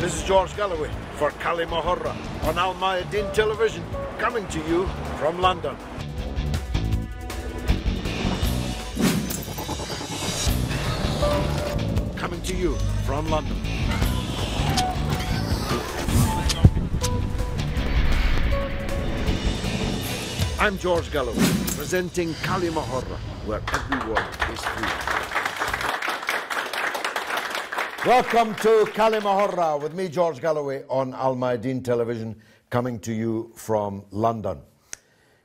This is George Galloway for كلمة on Al Mayadeen Television, coming to you from London. Coming to you from London. I'm George Galloway, presenting كلمة where every word is free. Welcome to كلمة with me, George Galloway, on Al Mayadeen Television, coming to you from London.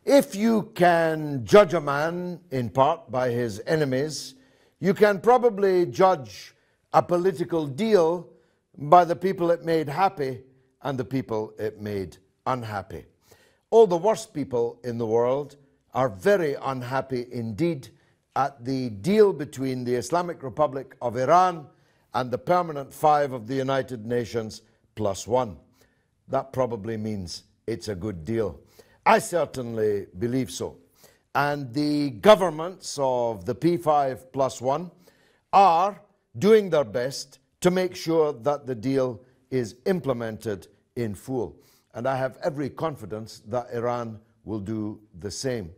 If you can judge a man in part by his enemies, you can probably judge a political deal by the people it made happy and the people it made unhappy. All the worst people in the world are very unhappy indeed at the deal between the Islamic Republic of Iran and the Permanent Five of the United Nations +1. That probably means it's a good deal. I certainly believe so. And the governments of the P5+1 are doing their best to make sure that the deal is implemented in full. And I have every confidence that Iran will do the same.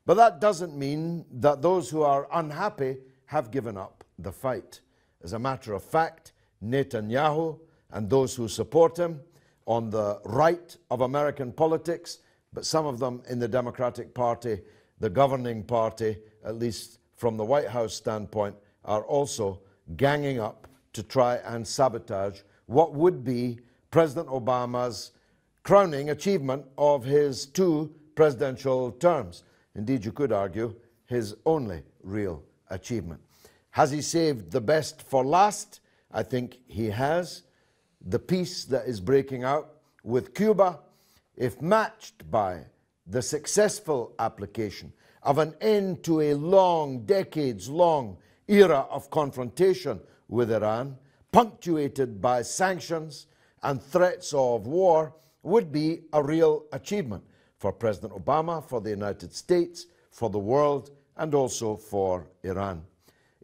But that doesn't mean that those who are unhappy have given up the fight. As a matter of fact, Netanyahu and those who support him on the right of American politics, but some of them in the Democratic Party, the governing party, at least from the White House standpoint, are also ganging up to try and sabotage what would be President Obama's crowning achievement of his 2 presidential terms. Indeed, you could argue his only real achievement. Has he saved the best for last? I think he has. The peace that is breaking out with Cuba, if matched by the successful application of an end to a long, decades-long era of confrontation with Iran, punctuated by sanctions and threats of war, would be a real achievement for President Obama, for the United States, for the world, and also for Iran.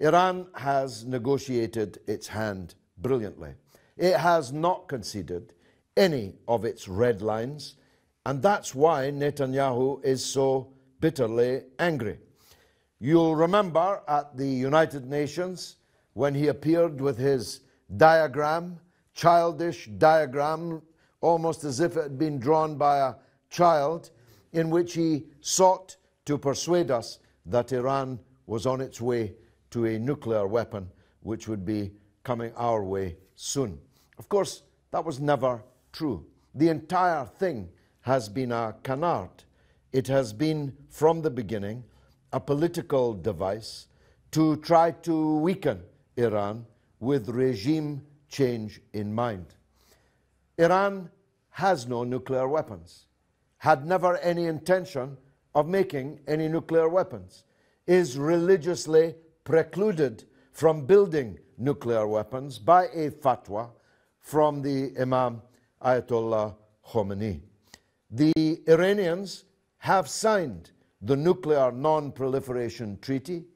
Iran has negotiated its hand brilliantly. It has not conceded any of its red lines, and that's why Netanyahu is so bitterly angry. You'll remember at the United Nations when he appeared with his diagram, childish diagram, almost as if it had been drawn by a child, in which he sought to persuade us that Iran was on its way to a nuclear weapon, which would be coming our way soon. Of course, that was never true. The entire thing has been a canard. It has been, from the beginning, a political device to try to weaken Iran with regime change in mind. Iran has no nuclear weapons, had never any intention of making any nuclear weapons, is religiously precluded from building nuclear weapons by a fatwa from the Imam Ayatollah Khomeini. The Iranians have signed the Nuclear Non-Proliferation Treaty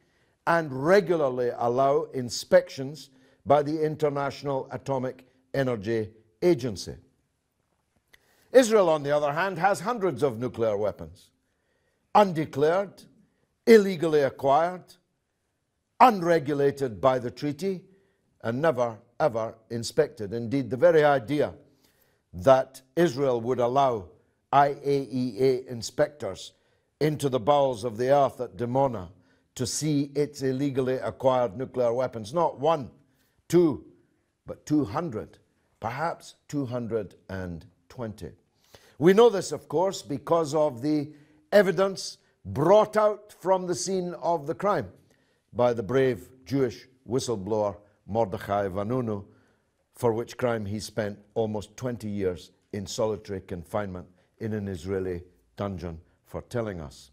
and regularly allow inspections by the International Atomic Energy Agency. Israel, on the other hand, has hundreds of nuclear weapons, undeclared, illegally acquired, unregulated by the treaty, and never, ever inspected. Indeed, the very idea that Israel would allow IAEA inspectors into the bowels of the earth at Dimona to see its illegally acquired nuclear weapons, not 1, 2, but 200, perhaps 220. We know this, of course, because of the evidence brought out from the scene of the crime by the brave Jewish whistleblower Mordechai Vanunu, for which crime he spent almost 20 years in solitary confinement in an Israeli dungeon for telling us.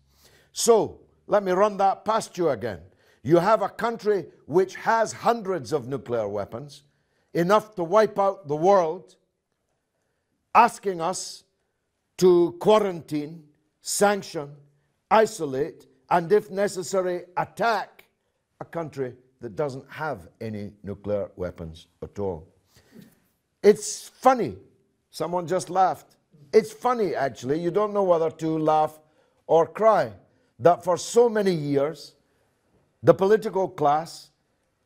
So, let me run that past you again. You have a country which has hundreds of nuclear weapons, enough to wipe out the world, asking us to quarantine, sanction, isolate, and if necessary, attack a country that doesn't have any nuclear weapons at all. It's funny. Someone just laughed. It's funny, actually. You don't know whether to laugh or cry. That for so many years, the political class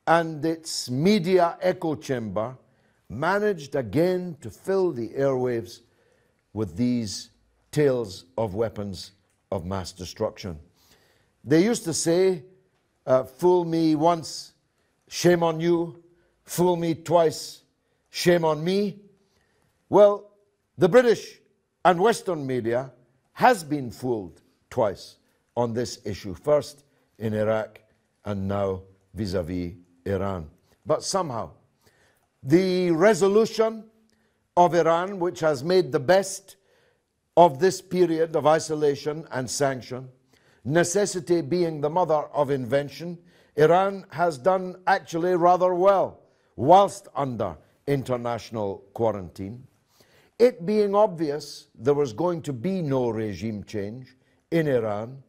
and its media echo chamber managed again to fill the airwaves with these tales of weapons of mass destruction. They used to say, fool me once, shame on you. Fool me twice, shame on me. Well, the British and Western media has been fooled twice on this issue. First in Iraq and now vis-a-vis Iran. But somehow, the resolution of Iran, which has made the best of this period of isolation and sanction, necessity being the mother of invention, Iran has done actually rather well whilst under international quarantine. It being obvious there was going to be no regime change in Iran,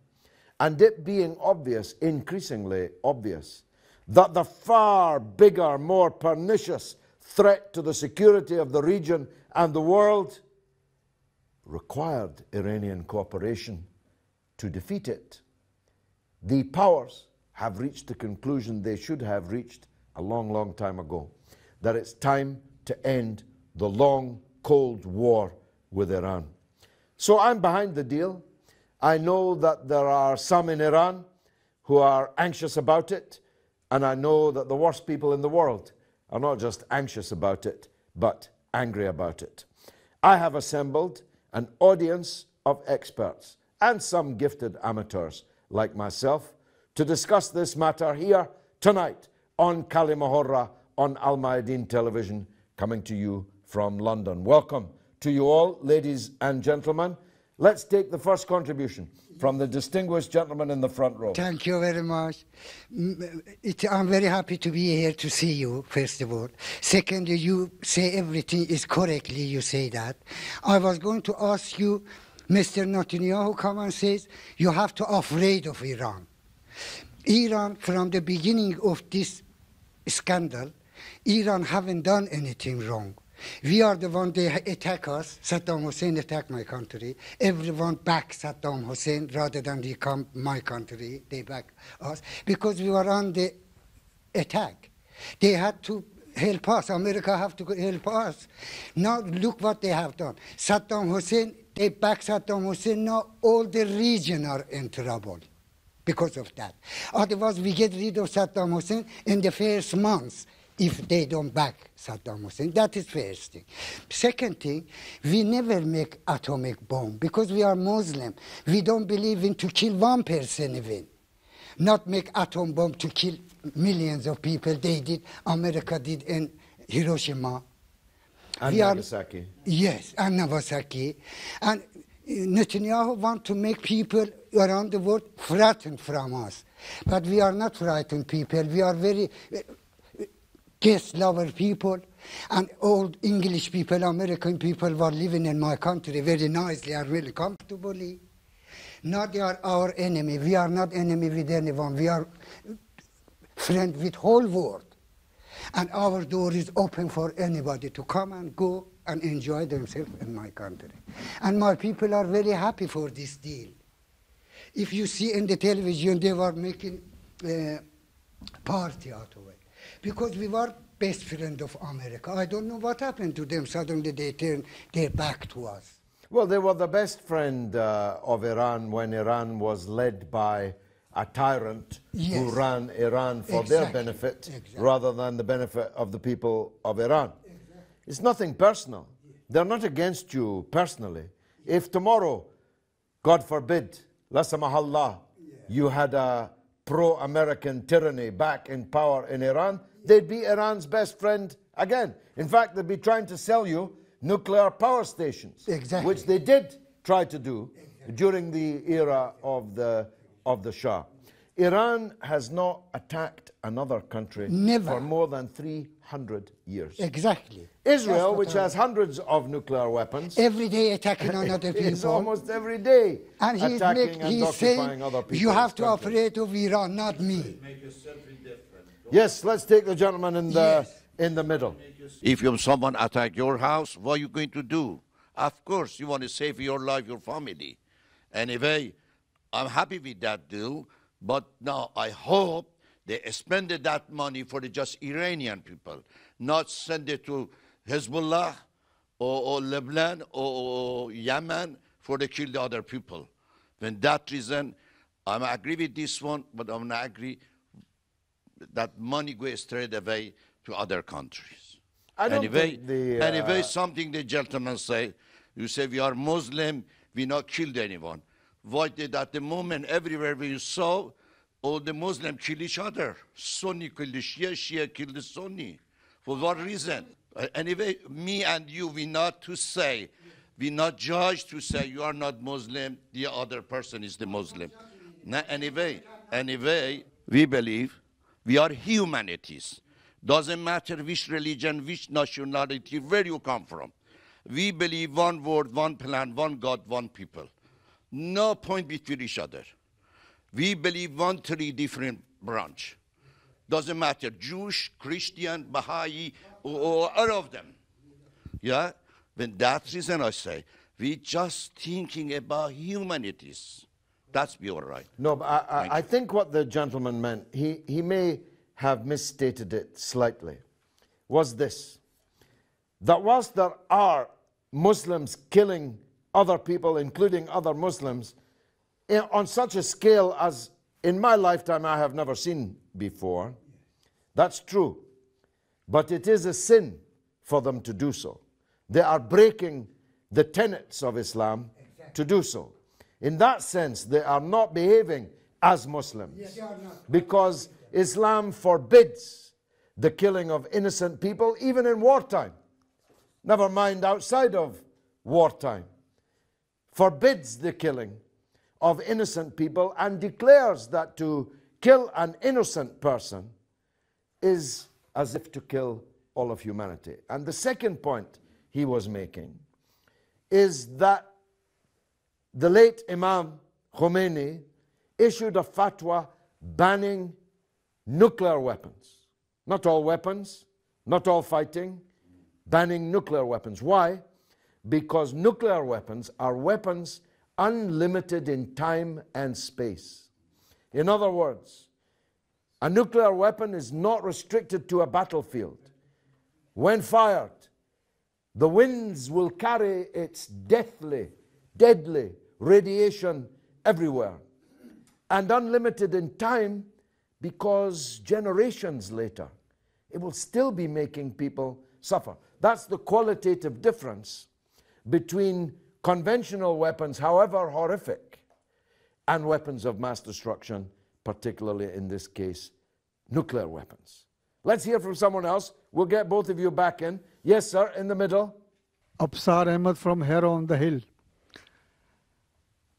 and it being obvious, increasingly obvious, that the far bigger, more pernicious threat to the security of the region and the world required Iranian cooperation to defeat it. The powers have reached the conclusion they should have reached a long, long time ago, that it's time to end the long, cold war with Iran. So I'm behind the deal. I know that there are some in Iran who are anxious about it, and I know that the worst people in the world are not just anxious about it, but angry about it. I have assembled an audience of experts and some gifted amateurs like myself to discuss this matter here tonight on كلمة on Al Mayadeen Television, coming to you from London. Welcome to you all, ladies and gentlemen. Let's take the first contribution from the distinguished gentleman in the front row. Thank you very much. I'm very happy to be here to see you, first of all. Secondly, you say everything is correctly, you say that. I was going to ask you, Mr. Netanyahu come and says, you have to afraid of Iran. Iran, from the beginning of this scandal, Iran haven't done anything wrong. We are the one, they attack us. Saddam Hussein attacked my country. Everyone back Saddam Hussein rather than they come my country. They back us because we were on the attack. They had to help us. America have to help us. Now look what they have done. Saddam Hussein, they back Saddam Hussein. Now all the region are in trouble because of that. Otherwise, we get rid of Saddam Hussein in the first months. If they don't back Saddam Hussein. That is first thing. Second thing, we never make atomic bomb because we are Muslim. We don't believe in to kill one person even. Not make atom bomb to kill millions of people. They did, America did in Hiroshima. And Nagasaki. Yes, and Nagasaki. And Netanyahu want to make people around the world frightened from us. But we are not frightened people. We are very guest lover people, and old English people, American people were living in my country very nicely and really comfortably. Now they are our enemy. We are not enemy with anyone. We are friend with whole world. And our door is open for anybody to come and go and enjoy themselves in my country. And my people are very happy for this deal. If you see in the television, they were making a party out of it. Because we were best friend of America. I don't know what happened to them. Suddenly they turned their back to us. Well, they were the best friend of Iran when Iran was led by a tyrant who ran Iran for their benefit rather than the benefit of the people of Iran. It's nothing personal. They're not against you personally. If tomorrow, God forbid, la samahallah, you had a pro-American tyranny back in power in Iran, they'd be Iran's best friend again. In fact, they'd be trying to sell you nuclear power stations, which they did try to do during the era of the Shah. Iran has not attacked another country for more than 300 years. Exactly. Israel, which has hundreds of nuclear weapons, every day attacking on other people. It's almost every day and attacking and occupying other people. You have to operate of Iran, not me. Yes, let's take the gentleman in the in the middle. If someone attack your house, what are you going to do? Of course, you want to save your life, your family. Anyway, I'm happy with that deal, but now I hope they spend that money for the just Iranian people, not send it to Hezbollah or Lebanon or Yemen for to kill the other people. When that reason, I agree with this one, but I'm not agree that money goes straight away to other countries. I don't think anyway, something the gentleman say, you say we are Muslim, we not killed anyone. Why did at the moment everywhere we saw, all the Muslims kill each other? Sunni kill the Shia, Shia kill the Sunni. For what reason? Anyway, me and you, we not to say, we not judge to say you are not Muslim, the other person is the Muslim. Now, anyway, we believe we are humanities. Doesn't matter which religion, which nationality, where you come from. We believe one word, one plan, one God, one people. No point between each other. We believe one three different branch. Doesn't matter, Jewish, Christian, Baha'i, or all of them. Yeah? When that reason I say, we just thinking about humanities. That's be all right. No, but I think what the gentleman meant, he may have misstated it slightly, was this: that whilst there are Muslims killing other people, including other Muslims, on such a scale as in my lifetime I have never seen before, that's true. But it is a sin for them to do so. They are breaking the tenets of Islam to do so. In that sense, they are not behaving as Muslims. Yes, they are not. Because Islam forbids the killing of innocent people, even in wartime. Never mind outside of wartime. Forbids the killing of innocent people and declares that to kill an innocent person is as if to kill all of humanity. And the second point he was making is that the late Imam Khomeini issued a fatwa banning nuclear weapons. Not all weapons, not all fighting, banning nuclear weapons. Why? Because nuclear weapons are weapons unlimited in time and space. In other words, a nuclear weapon is not restricted to a battlefield. When fired, the winds will carry its deadly radiation everywhere. And unlimited in time because generations later, it will still be making people suffer. That's the qualitative difference between conventional weapons, however horrific, and weapons of mass destruction, particularly in this case, nuclear weapons. Let's hear from someone else. We'll get both of you back in. Yes, sir, in the middle. Absar Ahmed from here on the hill.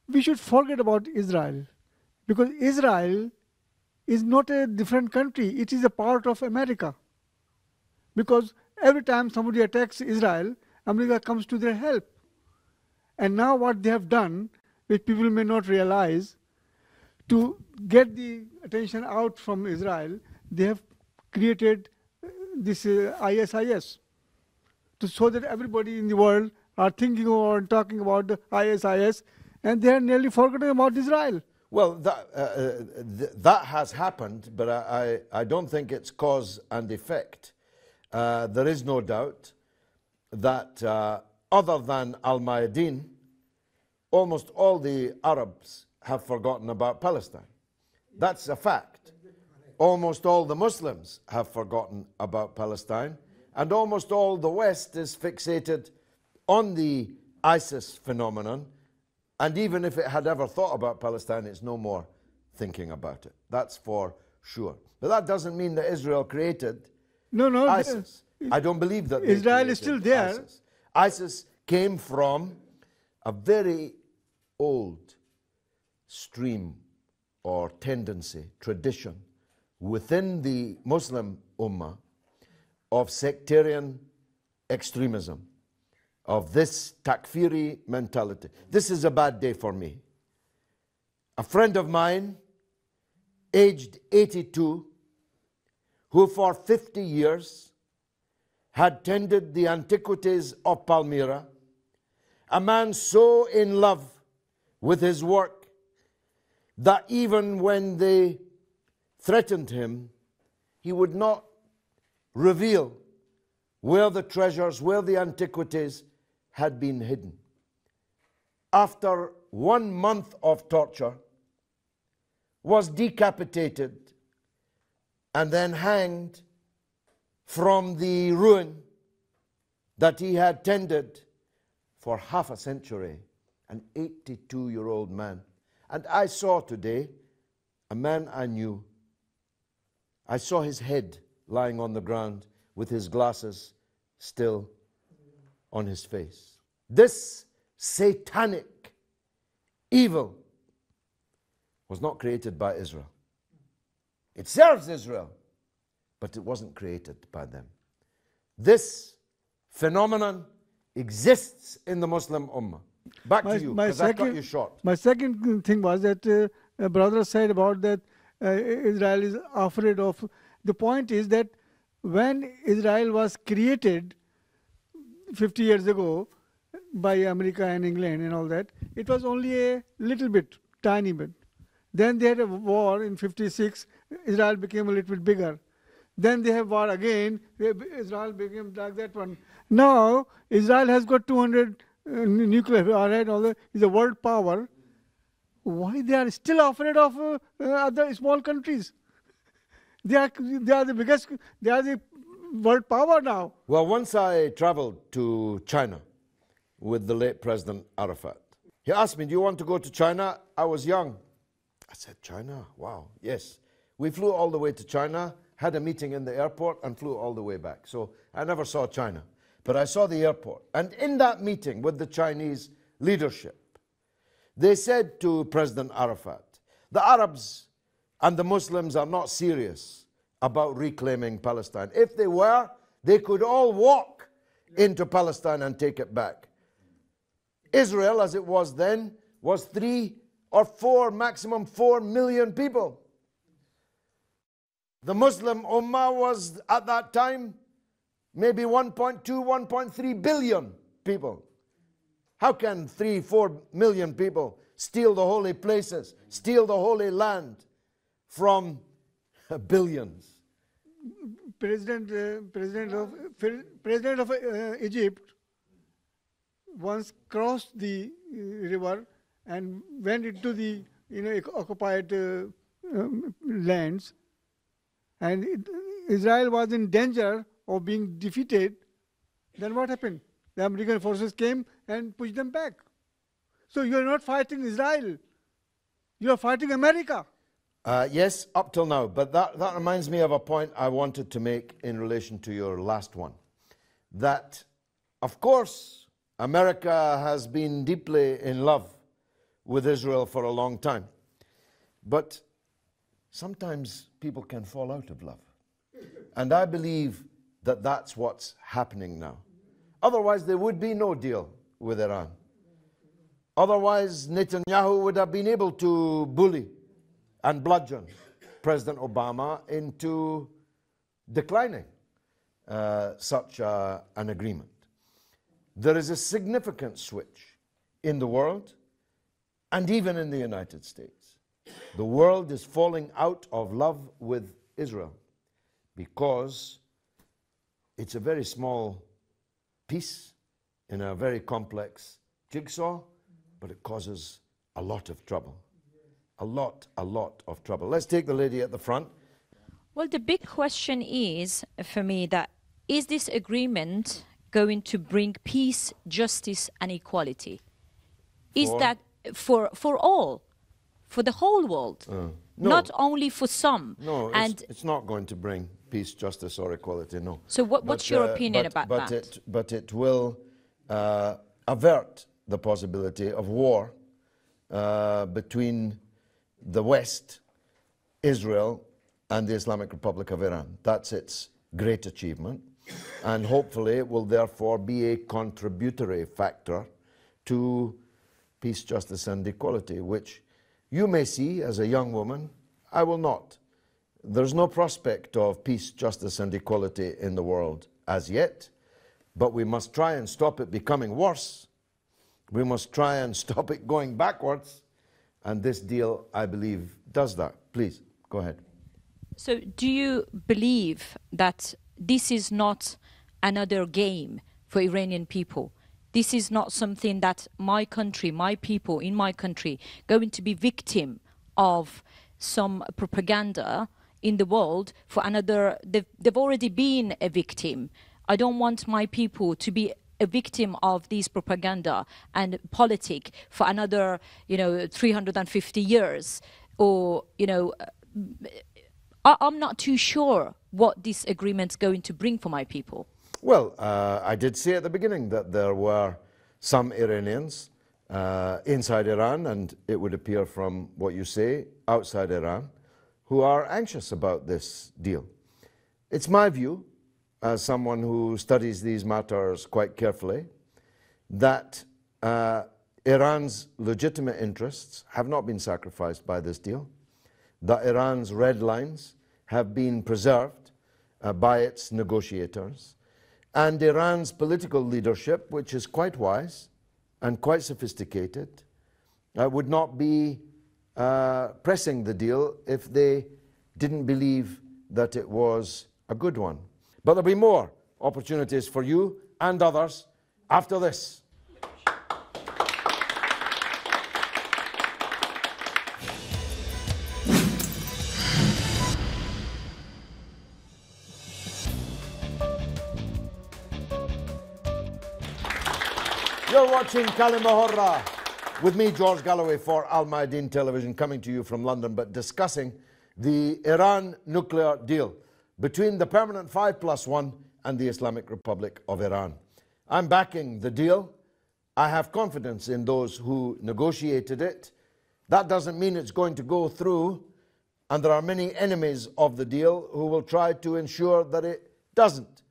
We should forget about Israel, because Israel is not a different country. It is a part of America. Because every time somebody attacks Israel, America comes to their help. And now what they have done, which people may not realize, to get the attention out from Israel, they have created this ISIS, so that everybody in the world are thinking or talking about the ISIS, and they are nearly forgotten about Israel. Well, that has happened, but I don't think it's cause and effect. There is no doubt that other than Al-Mayadeen, almost all the Arabs have forgotten about Palestine. That's a fact. Almost all the Muslims have forgotten about Palestine, and almost all the West is fixated on the ISIS phenomenon, and even if it had ever thought about Palestine, it's no more thinking about it. That's for sure. But that doesn't mean that Israel created ISIS. I don't believe that Israel is still there. ISIS. ISIS came from a very old stream or tendency, tradition within the Muslim Ummah of sectarian extremism, of this takfiri mentality. This is a bad day for me. A friend of mine, aged 82, who for 50 years had tended the antiquities of Palmyra, a man so in love with his work that even when they threatened him, he would not reveal where the treasures, where the antiquities had been hidden. After 1 month of torture, was decapitated and then hanged from the ruin that he had tended for half a century, an 82-year-old man. And I saw today a man I knew. I saw his head lying on the ground with his glasses still on his face. This satanic evil was not created by Israel. It serves Israel, but it wasn't created by them. This phenomenon exists in the Muslim Ummah. Back to you, because I cut you short. My second thing was that a brother said about that Israel is afraid of. The point is that when Israel was created 50 years ago by America and England and all that, it was only a little bit, tiny bit. Then they had a war in 56, Israel became a little bit bigger. Then they have war again, Israel became like that one. Now, Israel has got 200 nuclear, all right, all that, is a world power. Why they are still afraid of other small countries? They are the biggest, they are the world power now. Well, once I traveled to China with the late President Arafat. He asked me, do you want to go to China? I was young. I said, China? Wow, yes. We flew all the way to China, had a meeting in the airport, and flew all the way back. So I never saw China, but I saw the airport. And in that meeting with the Chinese leadership, they said to President Arafat, the Arabs and the Muslims are not serious about reclaiming Palestine. If they were, they could all walk into Palestine and take it back. Israel, as it was then, was 3 or 4, maximum 4 million people. The Muslim Ummah was, at that time, maybe 1.2, 1.3 billion people. How can 3, 4 million people steal the holy places, steal the holy land from billions? President of Egypt once crossed the river and went into the occupied lands, and Israel was in danger of being defeated. Then what happened? The American forces came and pushed them back. So you are not fighting Israel, you are fighting America. Yes, up till now. But that reminds me of a point I wanted to make in relation to your last one. That, of course, America has been deeply in love with Israel for a long time. But sometimes people can fall out of love. And I believe that that's what's happening now. Otherwise, there would be no deal with Iran. Otherwise, Netanyahu would have been able to bully and bludgeon President Obama into declining such an agreement. There is a significant switch in the world and even in the United States. The world is falling out of love with Israel because it's a very small piece in a very complex jigsaw, but it causes a lot of trouble. A lot of trouble. Let's take the lady at the front. Well, the big question is, for me, that is this agreement going to bring peace, justice, and equality? Is that for all, for the whole world, no. Not only for some? No, it's not going to bring peace, justice, or equality, no. So what's your opinion about that? But it will avert the possibility of war between the West, Israel, and the Islamic Republic of Iran. That's its great achievement. And hopefully it will therefore be a contributory factor to peace, justice, and equality, which you may see as a young woman. I will not there's no prospect of peace, justice, and equality in the world as yet, but we must try and stop it becoming worse. We must try and stop it going backwards, and this deal, I believe, does that. Please, go ahead. So do you believe that this is not another game for Iranian people? This is not something that my country, my people in my country, going to be victim of some propaganda in the world for another. They've already been a victim. I don't want my people to be a victim of this propaganda and politic for another, 350 years. Or, I'm not too sure what this agreement's going to bring for my people. Well, I did say at the beginning that there were some Iranians inside Iran, and it would appear from what you say, outside Iran, who are anxious about this deal. It's my view, as someone who studies these matters quite carefully, that Iran's legitimate interests have not been sacrificed by this deal, that Iran's red lines have been preserved by its negotiators, and Iran's political leadership, which is quite wise and quite sophisticated, would not be pressing the deal if they didn't believe that it was a good one. But there'll be more opportunities for you and others after this. You're watching كلمة with me, George Galloway, for Al Mayadeen Television, coming to you from London, but discussing the Iran nuclear deal between the permanent 5+1 and the Islamic Republic of Iran. I'm backing the deal. I have confidence in those who negotiated it. That doesn't mean it's going to go through, and there are many enemies of the deal who will try to ensure that it doesn't.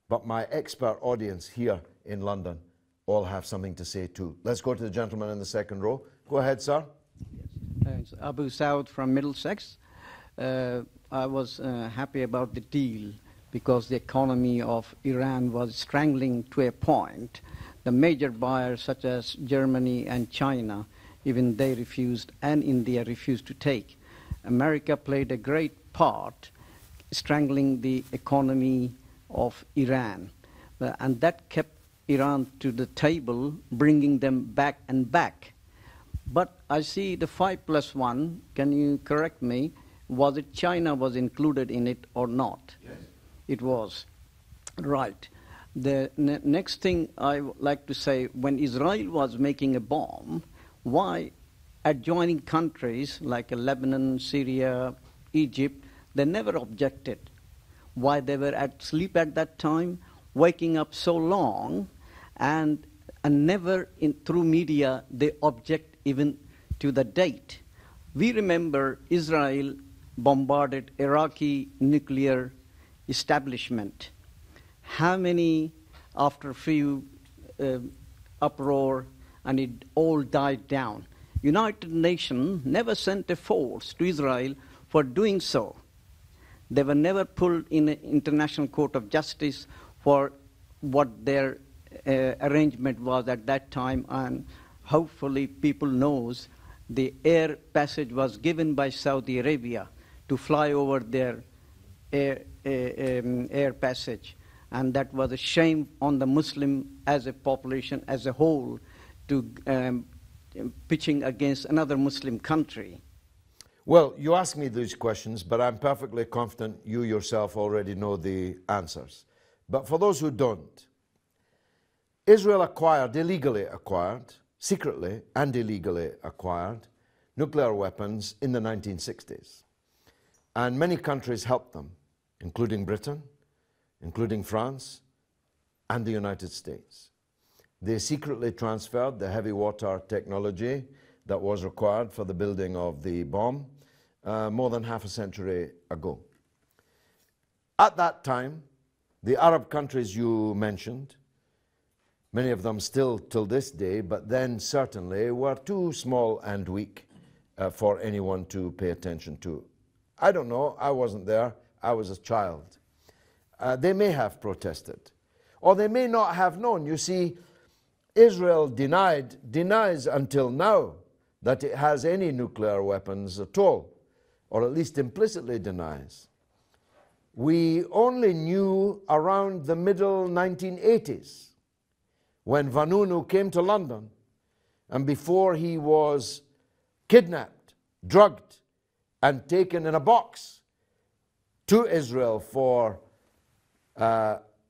But my expert audience here in London all have something to say too. Let's go to the gentleman in the second row. Go ahead, sir. Yes. Abu Saud from Middlesex. I was happy about the deal because the economy of Iran was strangling to a point. The major buyers such as Germany and China, even they refused, and India refused to take. America played a great part strangling the economy of Iran, and that kept Iran to the table, bringing them back and back. But I see the 5+1, can you correct me, was it China was included in it or not? Yes. It was. Right. The next thing I would like to say, when Israel was making a bomb, why adjoining countries like Lebanon, Syria, Egypt, they never objected? Why they were asleep at that time, waking up so long, and never through media they object even to the date. We remember Israel bombarded Iraqi nuclear establishment. How many, after a few uproar, and it all died down. United Nations never sent a force to Israel for doing so. They were never pulled in an International Court of Justice for what their arrangement was at that time, and hopefully people knows the air passage was given by Saudi Arabia to fly over their air passage, and that was a shame on the Muslim as a population as a whole to pitching against another Muslim country. Well, you ask me these questions, but I'm perfectly confident you yourself already know the answers. But for those who don't, Israel illegally acquired, secretly and illegally acquired, nuclear weapons in the 1960s. And many countries helped them, including Britain, including France, and the United States. They secretly transferred the heavy water technology that was required for the building of the bomb more than half a century ago. At that time, the Arab countries you mentioned, many of them still till this day, but then certainly were too small and weak for anyone to pay attention to I don't know. I wasn't there. I was a child. They may have protested. Or they may not have known. You see, Israel denies until now that it has any nuclear weapons at all, or at least implicitly denies. We only knew around the middle 1980s when Vanunu came to London, and before he was kidnapped, drugged, and taken in a box to Israel for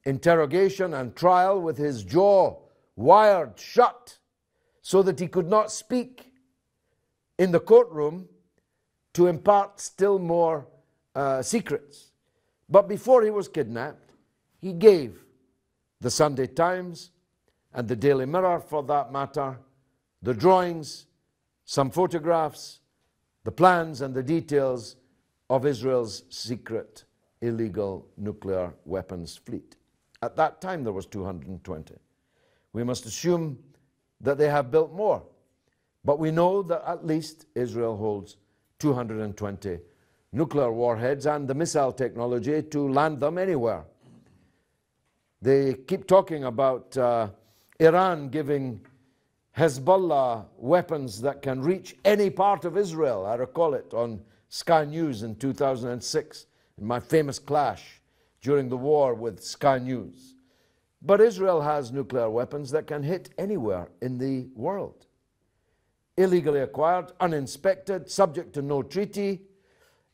interrogation and trial with his jaw wired shut so that he could not speak in the courtroom to impart still more secrets. But before he was kidnapped, he gave the Sunday Times and the Daily Mirror, for that matter, the drawings, some photographs, the plans and the details of Israel's secret illegal nuclear weapons fleet. At that time there was 220. We must assume that they have built more, but we know that at least Israel holds 220 nuclear warheads and the missile technology to land them anywhere. They keep talking about Iran giving Hezbollah weapons that can reach any part of Israel. I recall it on Sky News in 2006, in my famous clash during the war with Sky News. But Israel has nuclear weapons that can hit anywhere in the world. Illegally acquired, uninspected, subject to no treaty,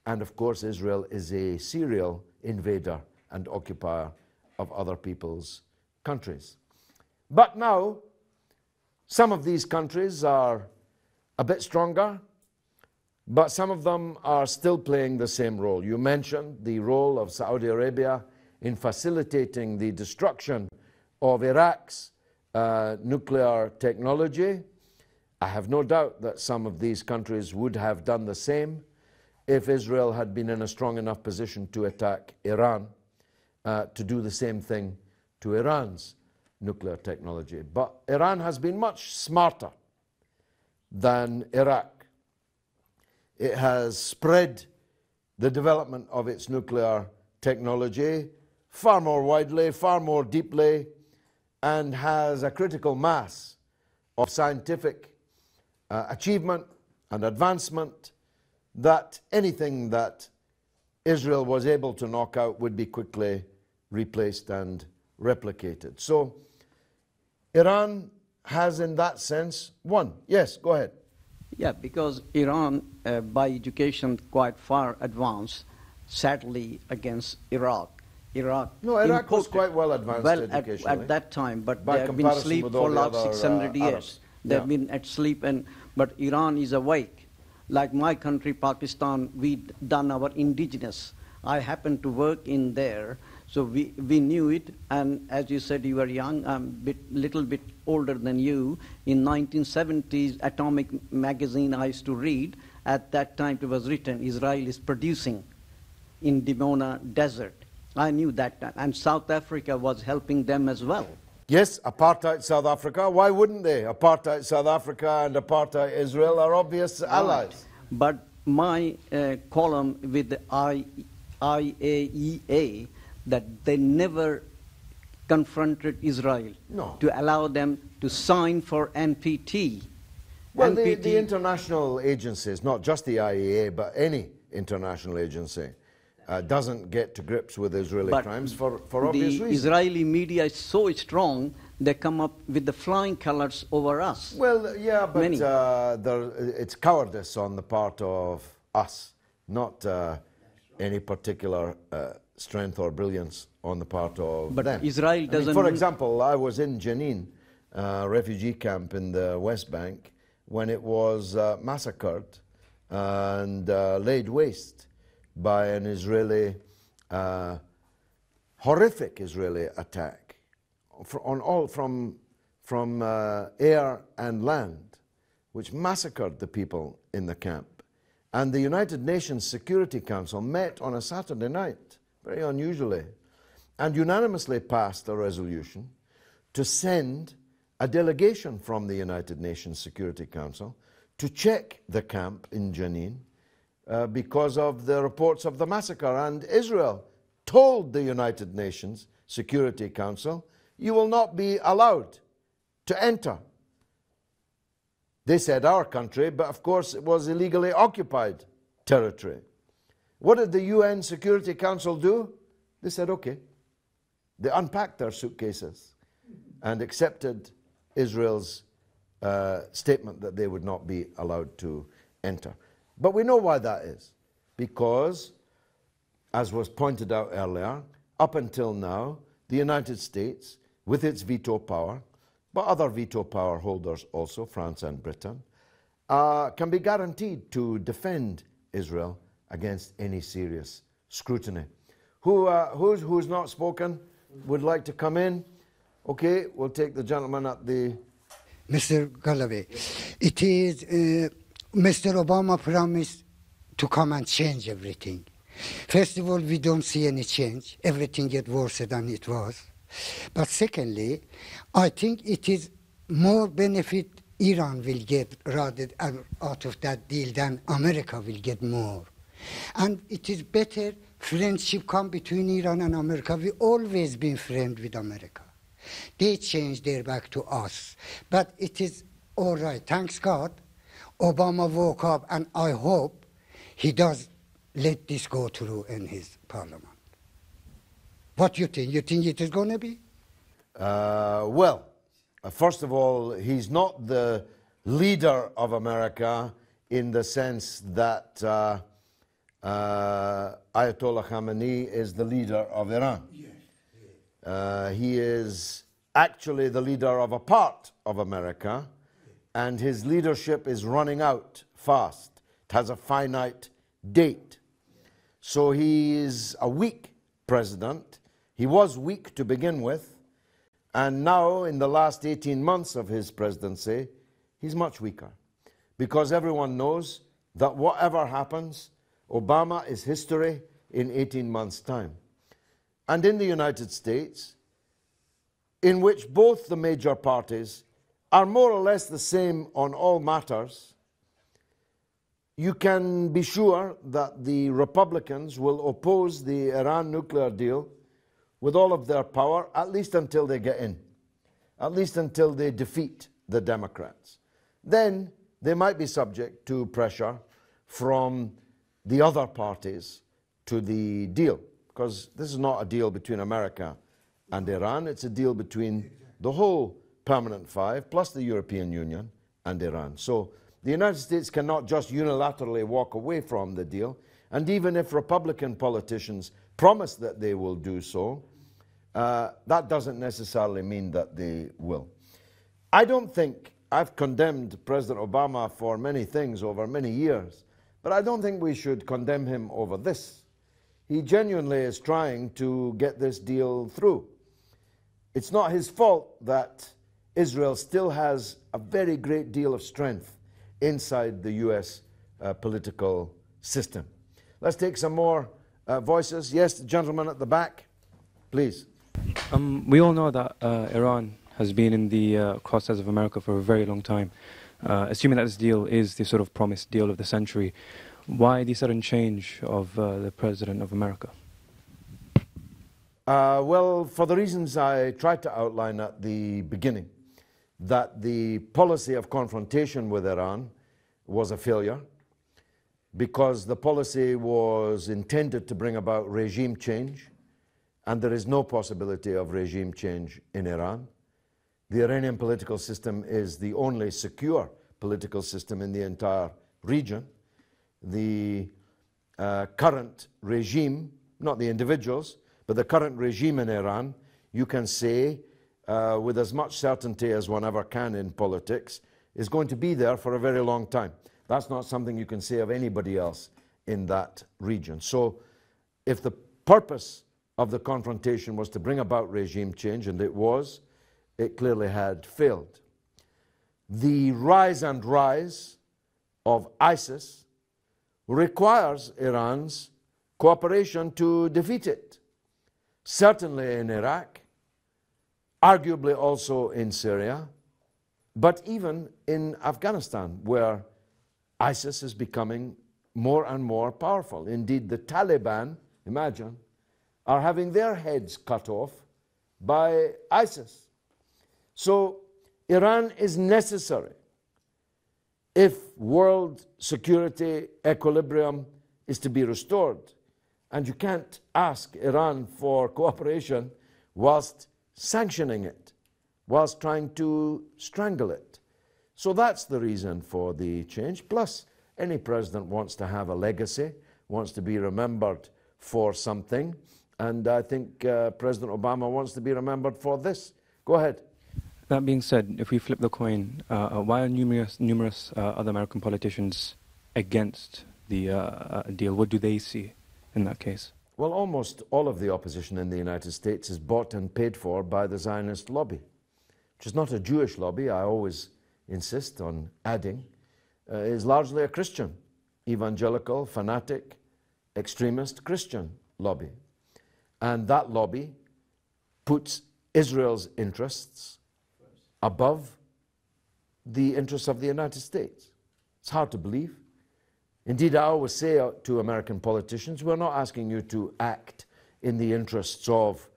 and of course Israel is a serial invader and occupier of other people's countries. But now, some of these countries are a bit stronger, but some of them are still playing the same role. You mentioned the role of Saudi Arabia in facilitating the destruction of Iraq's nuclear technology. I have no doubt that some of these countries would have done the same if Israel had been in a strong enough position to attack Iran, to do the same thing to Iran's nuclear technology. But Iran has been much smarter than Iraq. It has spread the development of its nuclear technology far more widely, far more deeply, and has a critical mass of scientific achievement and advancement that anything that Israel was able to knock out would be quickly replaced and replicated. So Iran has in that sense won. Yes, go ahead. Yeah, because Iran, by education, quite far advanced, sadly, against Iraq. Iraq was quite well advanced educationally. At that time, but By they have been asleep for last 600 years. Arabs. They've been asleep, but Iran is awake. Like my country, Pakistan, we've done our indigenous. I happened to work in there, so we knew it. And as you said, you were young. I'm little bit older than you. In 1970s, Atomic magazine I used to read. At that time, it was written, Israel is producing in Dimona Desert. I knew that time. And South Africa was helping them as well. Yes, apartheid South Africa. Why wouldn't they? Apartheid South Africa and apartheid Israel are obvious allies. But my column with the IAEA, that they never confronted Israel to allow them to sign for NPT. Well, the international agencies, not just the IAEA, but any international agency, doesn't get to grips with Israeli crimes for obvious reasons. The Israeli media is so strong, they come up with the flying colors over us. Well, yeah, but it's cowardice on the part of us, not any particular strength or brilliance on the part of them. Israel doesn't... for example, I was in Jenin, refugee camp in the West Bank, when it was massacred and laid waste by an Israeli, horrific Israeli attack from air and land, which massacred the people in the camp. And the United Nations Security Council met on a Saturday night, very unusually, and unanimously passed a resolution to send a delegation from the United Nations Security Council to check the camp in Jenin because of the reports of the massacre. And Israel told the United Nations Security Council, you will not be allowed to enter. They said our country, but of course it was illegally occupied territory. What did the UN Security Council do? They said, okay. They unpacked their suitcases and accepted Israel's statement that they would not be allowed to enter. But we know why that is. Because, as was pointed out earlier, up until now, the United States, with its veto power, but other veto power holders also, France and Britain, can be guaranteed to defend Israel against any serious scrutiny. Who's not spoken would like to come in? Okay, we'll take the gentleman at the... Mr. غالاوی, it is Mr. Obama promised to come and change everything. First of all, we don't see any change. Everything gets worse than it was. But secondly, I think it is more benefit Iran will get rather out of that deal than America will get more. And it is better friendship come between Iran and America. We always been friends with America. They changed their back to us. But it is all right. Thanks God, Obama woke up, and I hope he does let this go through in his parliament. What do you think? You think it is going to be? Well, first of all, he's not the leader of America in the sense that Ayatollah Khamenei is the leader of Iran. He is actually the leader of a part of America, and his leadership is running out fast. It has a finite date. So he is a weak president. He was weak to begin with, and now in the last 18 months of his presidency, he's much weaker. Because everyone knows that whatever happens, Obama is history in 18 months' time. And in the United States, in which both the major parties are more or less the same on all matters, you can be sure that the Republicans will oppose the Iran nuclear deal with all of their power, at least until they get in, at least until they defeat the Democrats. Then they might be subject to pressure from the other parties to the deal, because this is not a deal between America and Iran, it's a deal between the whole Permanent Five, plus the European Union and Iran. So the United States cannot just unilaterally walk away from the deal, and even if Republican politicians promise that they will do so, that doesn't necessarily mean that they will. I don't think, I've condemned President Obama for many things over many years, but I don't think we should condemn him over this. He genuinely is trying to get this deal through. It's not his fault that Israel still has a very great deal of strength inside the US political system. Let's take some more voices. Yes, the gentleman at the back, please. We all know that Iran has been in the crosshairs of America for a very long time. Assuming that this deal is the sort of promised deal of the century, why the sudden change of the President of America? Well, for the reasons I tried to outline at the beginning, that the policy of confrontation with Iran was a failure, because the policy was intended to bring about regime change, and there is no possibility of regime change in Iran. The Iranian political system is the only secure political system in the entire region. The current regime, not the individuals, but the current regime in Iran, you can say with as much certainty as one ever can in politics, is going to be there for a very long time. That's not something you can say of anybody else in that region. So if the purpose of the confrontation was to bring about regime change, and it was, it clearly had failed. The rise and rise of ISIS requires Iran's cooperation to defeat it. Certainly in Iraq, arguably also in Syria, but even in Afghanistan, where ISIS is becoming more and more powerful. Indeed, the Taliban, imagine, are having their heads cut off by ISIS. So Iran is necessary if world security equilibrium is to be restored. And you can't ask Iran for cooperation whilst sanctioning it, whilst trying to strangle it. So that's the reason for the change. Plus, any president wants to have a legacy, wants to be remembered for something. And I think President Obama wants to be remembered for this. Go ahead. That being said, if we flip the coin, why are numerous other American politicians against the deal? What do they see in that case? Well, almost all of the opposition in the United States is bought and paid for by the Zionist lobby, which is not a Jewish lobby, I always insist on adding, is largely a Christian, evangelical, fanatic, extremist Christian lobby. And that lobby puts Israel's interests above the interests of the United States. It's hard to believe. Indeed, I always say to American politicians, we're not asking you to act in the interests of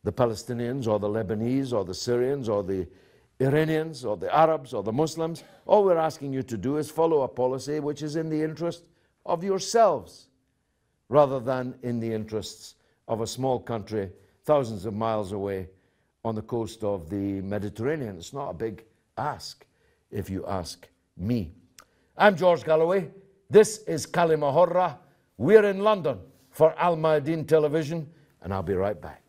the Palestinians or the Lebanese or the Syrians or the Iranians or the Arabs or the Muslims. All we're asking you to do is follow a policy which is in the interest of yourselves rather than in the interests of a small country thousands of miles away on the coast of the Mediterranean. It's not a big ask, if you ask me. I'm George Galloway. This is Kalima. We're in London for Al Mayadeen Television, and I'll be right back.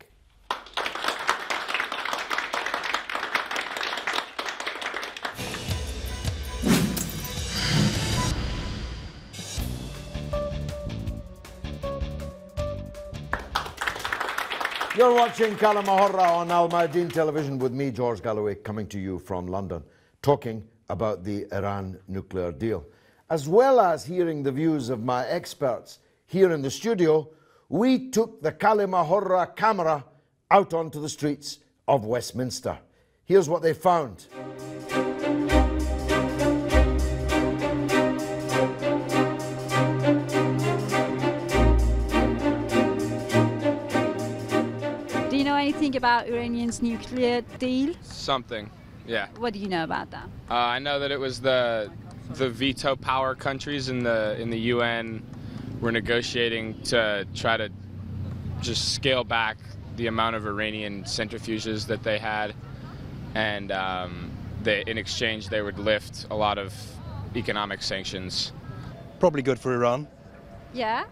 You're watching Kalima on Al Mayadeen Television with me, George Galloway, coming to you from London, talking about the Iran nuclear deal. As well as hearing the views of my experts here in the studio, we took the Kalima camera out onto the streets of Westminster. Here's what they found. Do you know anything about Iranian's nuclear deal? Something, yeah. What do you know about that? I know that it was the veto power countries in the UN were negotiating to try to just scale back the amount of Iranian centrifuges that they had, and in exchange they would lift a lot of economic sanctions. Probably good for Iran. Yeah.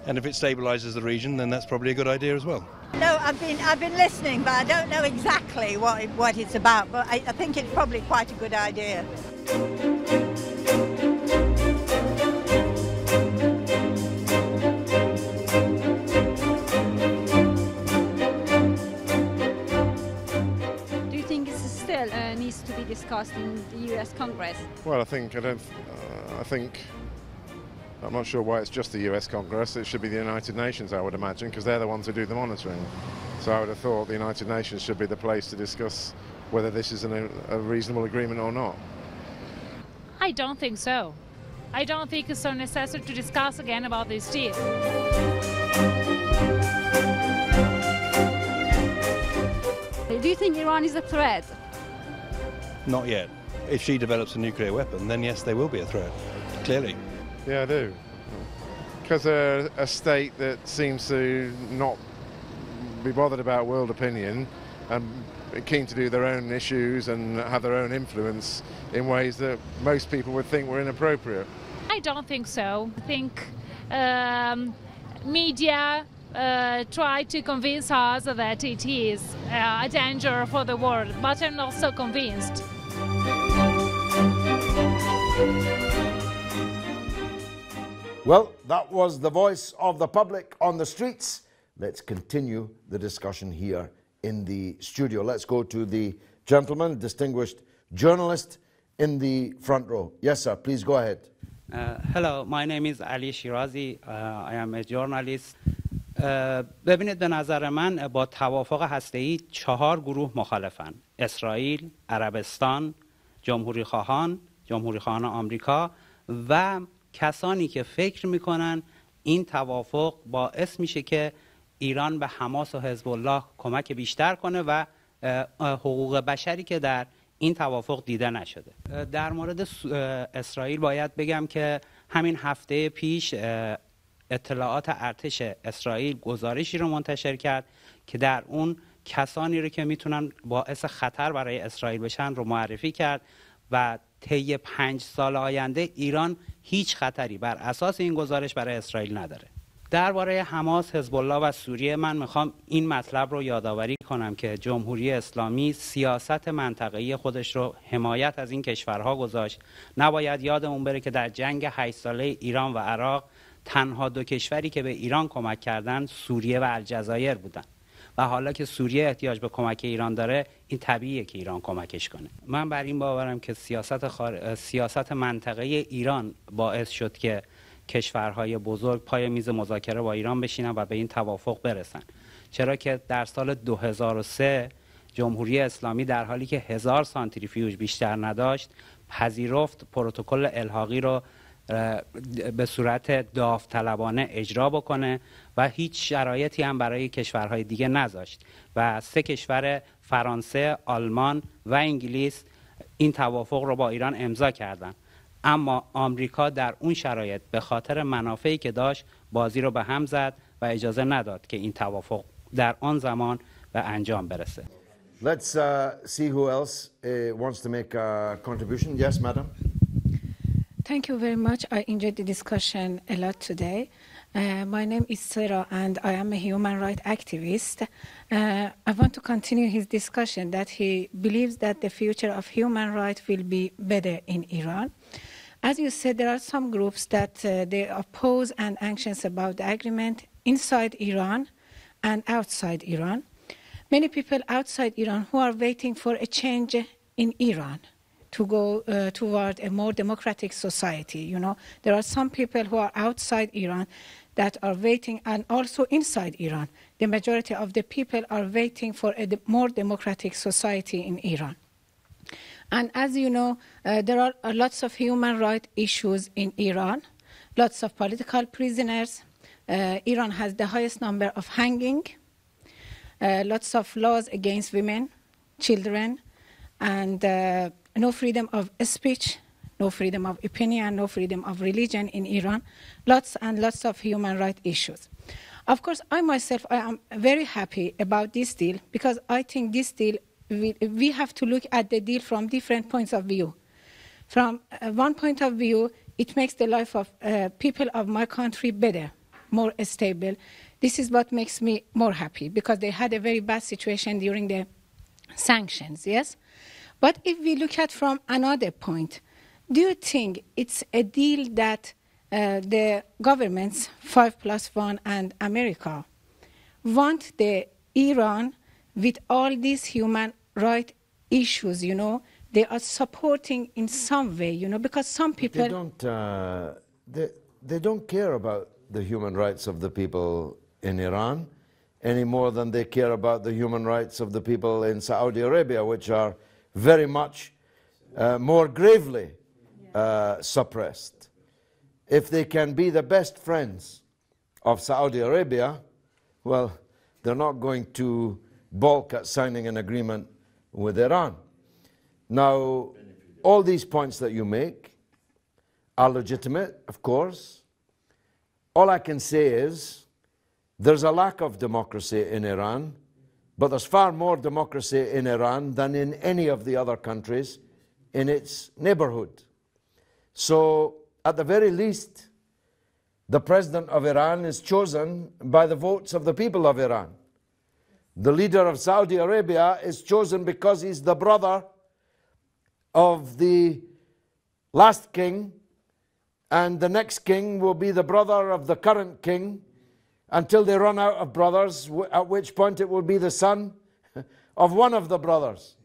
And if it stabilizes the region, then that's probably a good idea as well. No, I've been listening, but I don't know exactly what it's about. But I think it's probably quite a good idea. Do you think it still needs to be discussed in the U.S. Congress? Well, I'm not sure why it's just the US Congress. It should be the United Nations, I would imagine, because they're the ones who do the monitoring. So I would have thought the United Nations should be the place to discuss whether this is a reasonable agreement or not. I don't think so. I don't think it's so necessary to discuss again about this deal. Do you think Iran is a threat? Not yet. If she develops a nuclear weapon, then yes, they will be a threat, clearly. Yeah, I do. Because they're a state that seems to not be bothered about world opinion and keen to do their own issues and have their own influence in ways that most people would think were inappropriate. I don't think so. I think media try to convince us that it is a danger for the world, but I'm not so convinced. Well, that was the voice of the public on the streets. Let's continue the discussion here in the studio. Let's go to the gentleman, distinguished journalist in the front row. Yes, sir, please go ahead. Hello, my name is Ali Shirazi. I am a journalist. ببینید به نظر من با توافق هسته‌ای 4 گروه مخالفن: اسرائیل، عربستان، جمهوری خواهان آمریکا و کسانی که فکر میکنن این توافق باعث میشه که ایران به حماس و حزب الله کمک بیشتر کنه و حقوق بشری که در این توافق دیده نشده. در مورد اسرائیل باید بگم که همین هفته پیش اطلاعات ارتش اسرائیل گزارشی رو منتشر کرد که در اون کسانی رو که میتونن باعث خطر برای اسرائیل بشن رو معرفی کرد و طی 5 سال آینده ایران هیچ خطری بر اساس این گزارش برای اسرائیل نداره. درباره حماس، حزب الله و سوریه من میخوام این مطلب رو یادآوری کنم که جمهوری اسلامی سیاست منطقه‌ای خودش رو حمایت از این کشورها گذاشت. نباید یادمون بره که در جنگ 8 ساله ایران و عراق تنها 2 کشوری که به ایران کمک کردن سوریه و الجزایر بودن و حالا که سوریه احتیاج به کمک ایران داره این طبیعیه که ایران کمکش کنه. من بر این باورم که سیاست منطقه‌ای ایران باعث شد که کشورهای بزرگ پای میز مذاکره با ایران بشینن و به این توافق برسن، چرا که در سال 2003 جمهوری اسلامی در حالی که 1000 سانتریفیوژ بیشتر نداشت پذیرفت پروتکل الحاقی رو به صورت داوطلبانه اجرا بکنه و هیچ شرایطی هم برای کشورهای دیگه نذاشت و 3 کشور فرانسه، آلمان و انگلیس این توافق رو با ایران امضا کردن. اما آمریکا در اون شرایط به خاطر منافعی که داشت بازی رو به هم زد و اجازه نداد که این توافق در آن زمان به انجام برسه. Let's see who else wants to make a contribution. Yes, madam. Thank you very much. I enjoyed the discussion a lot today. My name is Sarah and I am a human rights activist. I want to continue his discussion that he believes that the future of human rights will be better in Iran. As you said, there are some groups that they oppose and anxious about the agreement inside Iran and outside Iran. Many people outside Iran who are waiting for a change in Iran to go toward a more democratic society. You know, there are some people who are outside Iran that are waiting, and also inside Iran. The majority of the people are waiting for a more democratic society in Iran. And as you know, there are lots of human rights issues in Iran, lots of political prisoners. Iran has the highest number of hanging, lots of laws against women, children, and no freedom of speech, no freedom of opinion, no freedom of religion in Iran, lots and lots of human rights issues. Of course, I myself, I am very happy about this deal because I think this deal, we have to look at the deal from different points of view. From one point of view, it makes the life of people of my country better, more stable. This is what makes me more happy because they had a very bad situation during the sanctions, yes? But if we look at from another point, do you think it's a deal that the governments, 5+1 and America, want the Iran with all these human rights issues, you know, they are supporting in some way, you know, because some people... They don't care about the human rights of the people in Iran any more than they care about the human rights of the people in Saudi Arabia, which are very much more gravely suppressed. If they can be the best friends of Saudi Arabia, well, they're not going to balk at signing an agreement with Iran. Now, all these points that you make are legitimate, of course. All I can say is there's a lack of democracy in Iran, but there's far more democracy in Iran than in any of the other countries in its neighborhood. So, at the very least, the president of Iran is chosen by the votes of the people of Iran. The leader of Saudi Arabia is chosen because he's the brother of the last king, and the next king will be the brother of the current king, until they run out of brothers, at which point it will be the son of one of the brothers.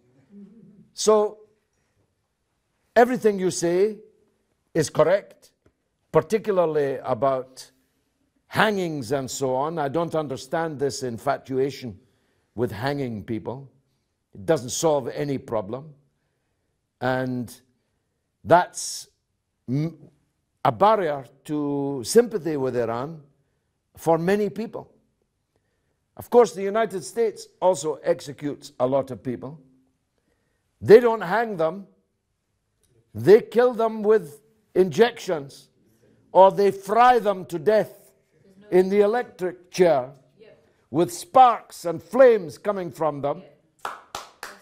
So, everything you say is correct, particularly about hangings and so on. I don't understand this infatuation with hanging people. It doesn't solve any problem. And that's a barrier to sympathy with Iran for many people. Of course, the United States also executes a lot of people. They don't hang them. They kill them with injections, or they fry them to death in the electric chair with sparks and flames coming from them.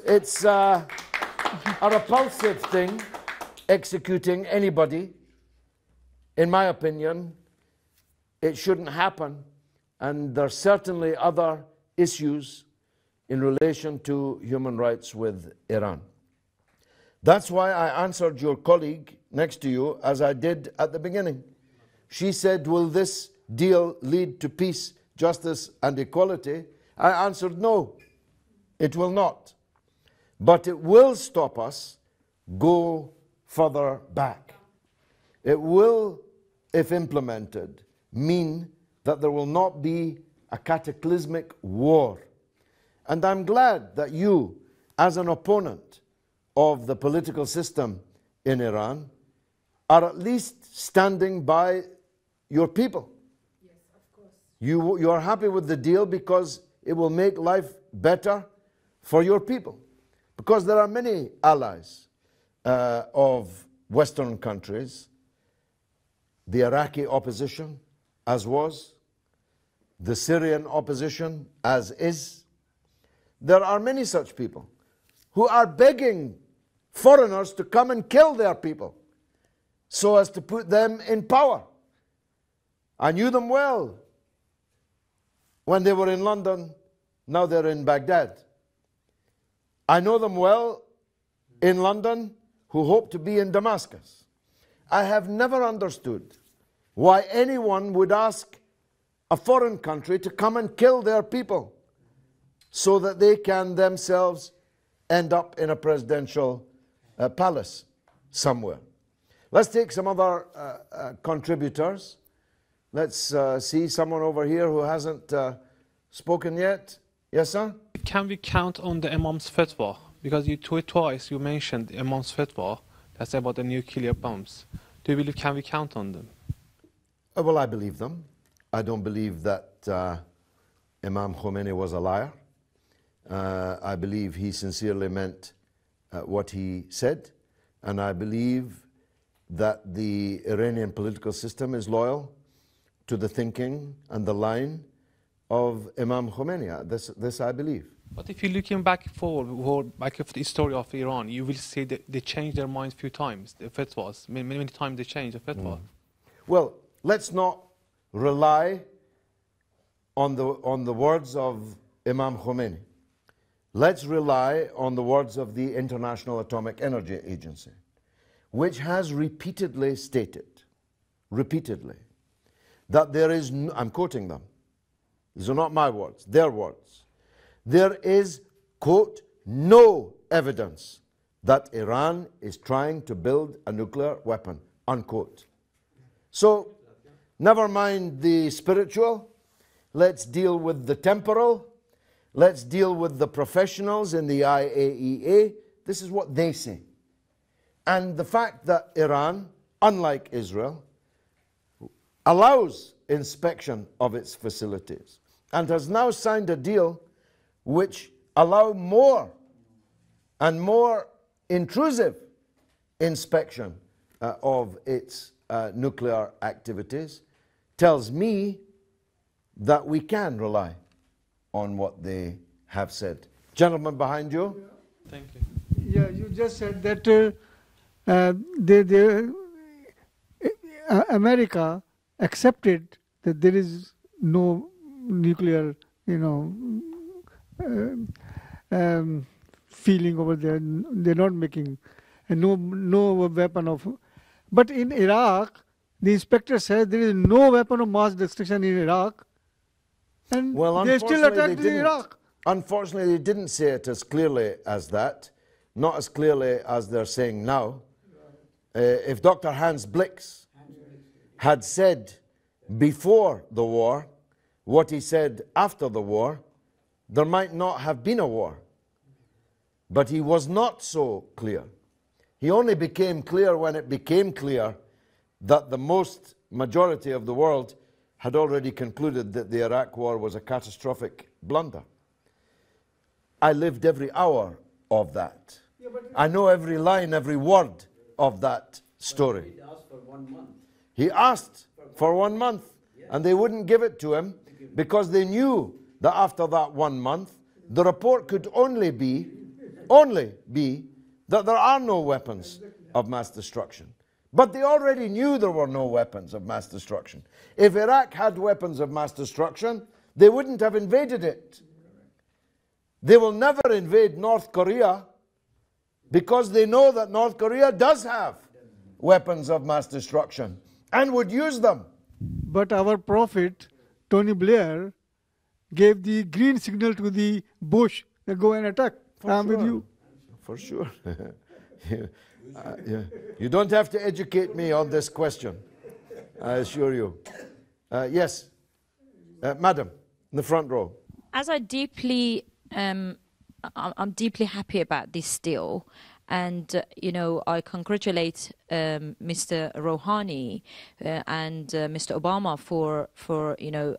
It's a repulsive thing, executing anybody. In my opinion, it shouldn't happen. And there are certainly other issues in relation to human rights with Iran. That's why I answered your colleague next to you as I did at the beginning. She said, will this deal lead to peace, justice, and equality? I answered, no, it will not. But it will stop us go further back. It will, if implemented, mean that there will not be a cataclysmic war. And I'm glad that you, as an opponent of the political system in Iran, are at least standing by your people. Yes, of course. You are happy with the deal because it will make life better for your people. Because there are many allies of Western countries, the Iraqi opposition, as was, the Syrian opposition, as is. There are many such people who are begging foreigners to come and kill their people so as to put them in power. I knew them well when they were in London. Now they're in Baghdad. I know them well in London who hope to be in Damascus. I have never understood why anyone would ask a foreign country to come and kill their people so that they can themselves end up in a presidential palace somewhere. Let's take some other contributors. Let's see someone over here who hasn't spoken yet. Yes, sir? Can we count on the Imam's fatwa? Because you twice you mentioned the Imam's fatwa. That's about the nuclear bombs. Do you believe can we count on them? Well, I believe them. I don't believe that Imam Khomeini was a liar. I believe he sincerely meant what he said. And I believe that the Iranian political system is loyal to the thinking and the line of Imam Khomeini. This I believe. But if you're looking back forward, back of the history of Iran, you will see that they changed their minds a few times, the fatwas. Many times they changed the fatwa. Well, let's not rely on the words of Imam Khomeini. Let's rely on the words of the International Atomic Energy Agency, which has repeatedly stated, that there is, I'm quoting them, these are not my words, their words, there is, quote, no evidence that Iran is trying to build a nuclear weapon, unquote. So, never mind the spiritual, let's deal with the temporal, let's deal with the professionals in the IAEA. This is what they say. And the fact that Iran, unlike Israel, allows inspection of its facilities and has now signed a deal which allow more and more intrusive inspection of its nuclear activities tells me that we can rely on what they have said. Gentleman behind you. Thank you. Yeah, you just said that America accepted that there is no nuclear, feeling over there. They're not making no weapon of. But in Iraq, the inspector says there is no weapon of mass destruction in Iraq, and they still attacked in Iraq. Unfortunately, they didn't say it as clearly as that, not as clearly as they're saying now. If Dr. Hans Blix had said before the war what he said after the war, there might not have been a war. But he was not so clear. He only became clear when it became clear that the majority of the world had already concluded that the Iraq war was a catastrophic blunder. I lived every hour of that. I know every line, every word of that story. He asked for 1 month. He asked for 1 month, and they wouldn't give it to him because they knew that after that 1 month, the report could only be that there are no weapons of mass destruction. But they already knew there were no weapons of mass destruction. If Iraq had weapons of mass destruction, they wouldn't have invaded it. They will never invade North Korea because they know that North Korea does have weapons of mass destruction and would use them. But our prophet, Tony Blair, gave the green signal to the Bush to go and attack. I'm with you. For sure. You don't have to educate me on this question, I assure you. Yes, madam, in the front row. As I'm deeply happy about this deal, and I congratulate Mr. Rouhani and Mr. Obama for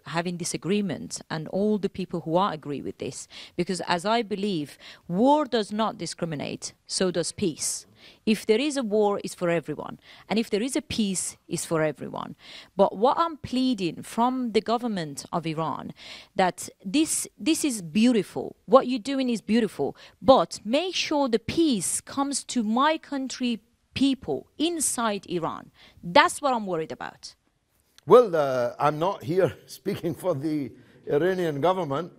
having this agreement, and all the people who agree with this, because as I believe, war does not discriminate, so does peace. If there is a war, it's for everyone. And if there is a peace, it's for everyone. But what I'm pleading from the government of Iran, that this is beautiful. What you're doing is beautiful. But make sure the peace comes to my country people inside Iran. That's what I'm worried about. Well, I'm not here speaking for the Iranian government.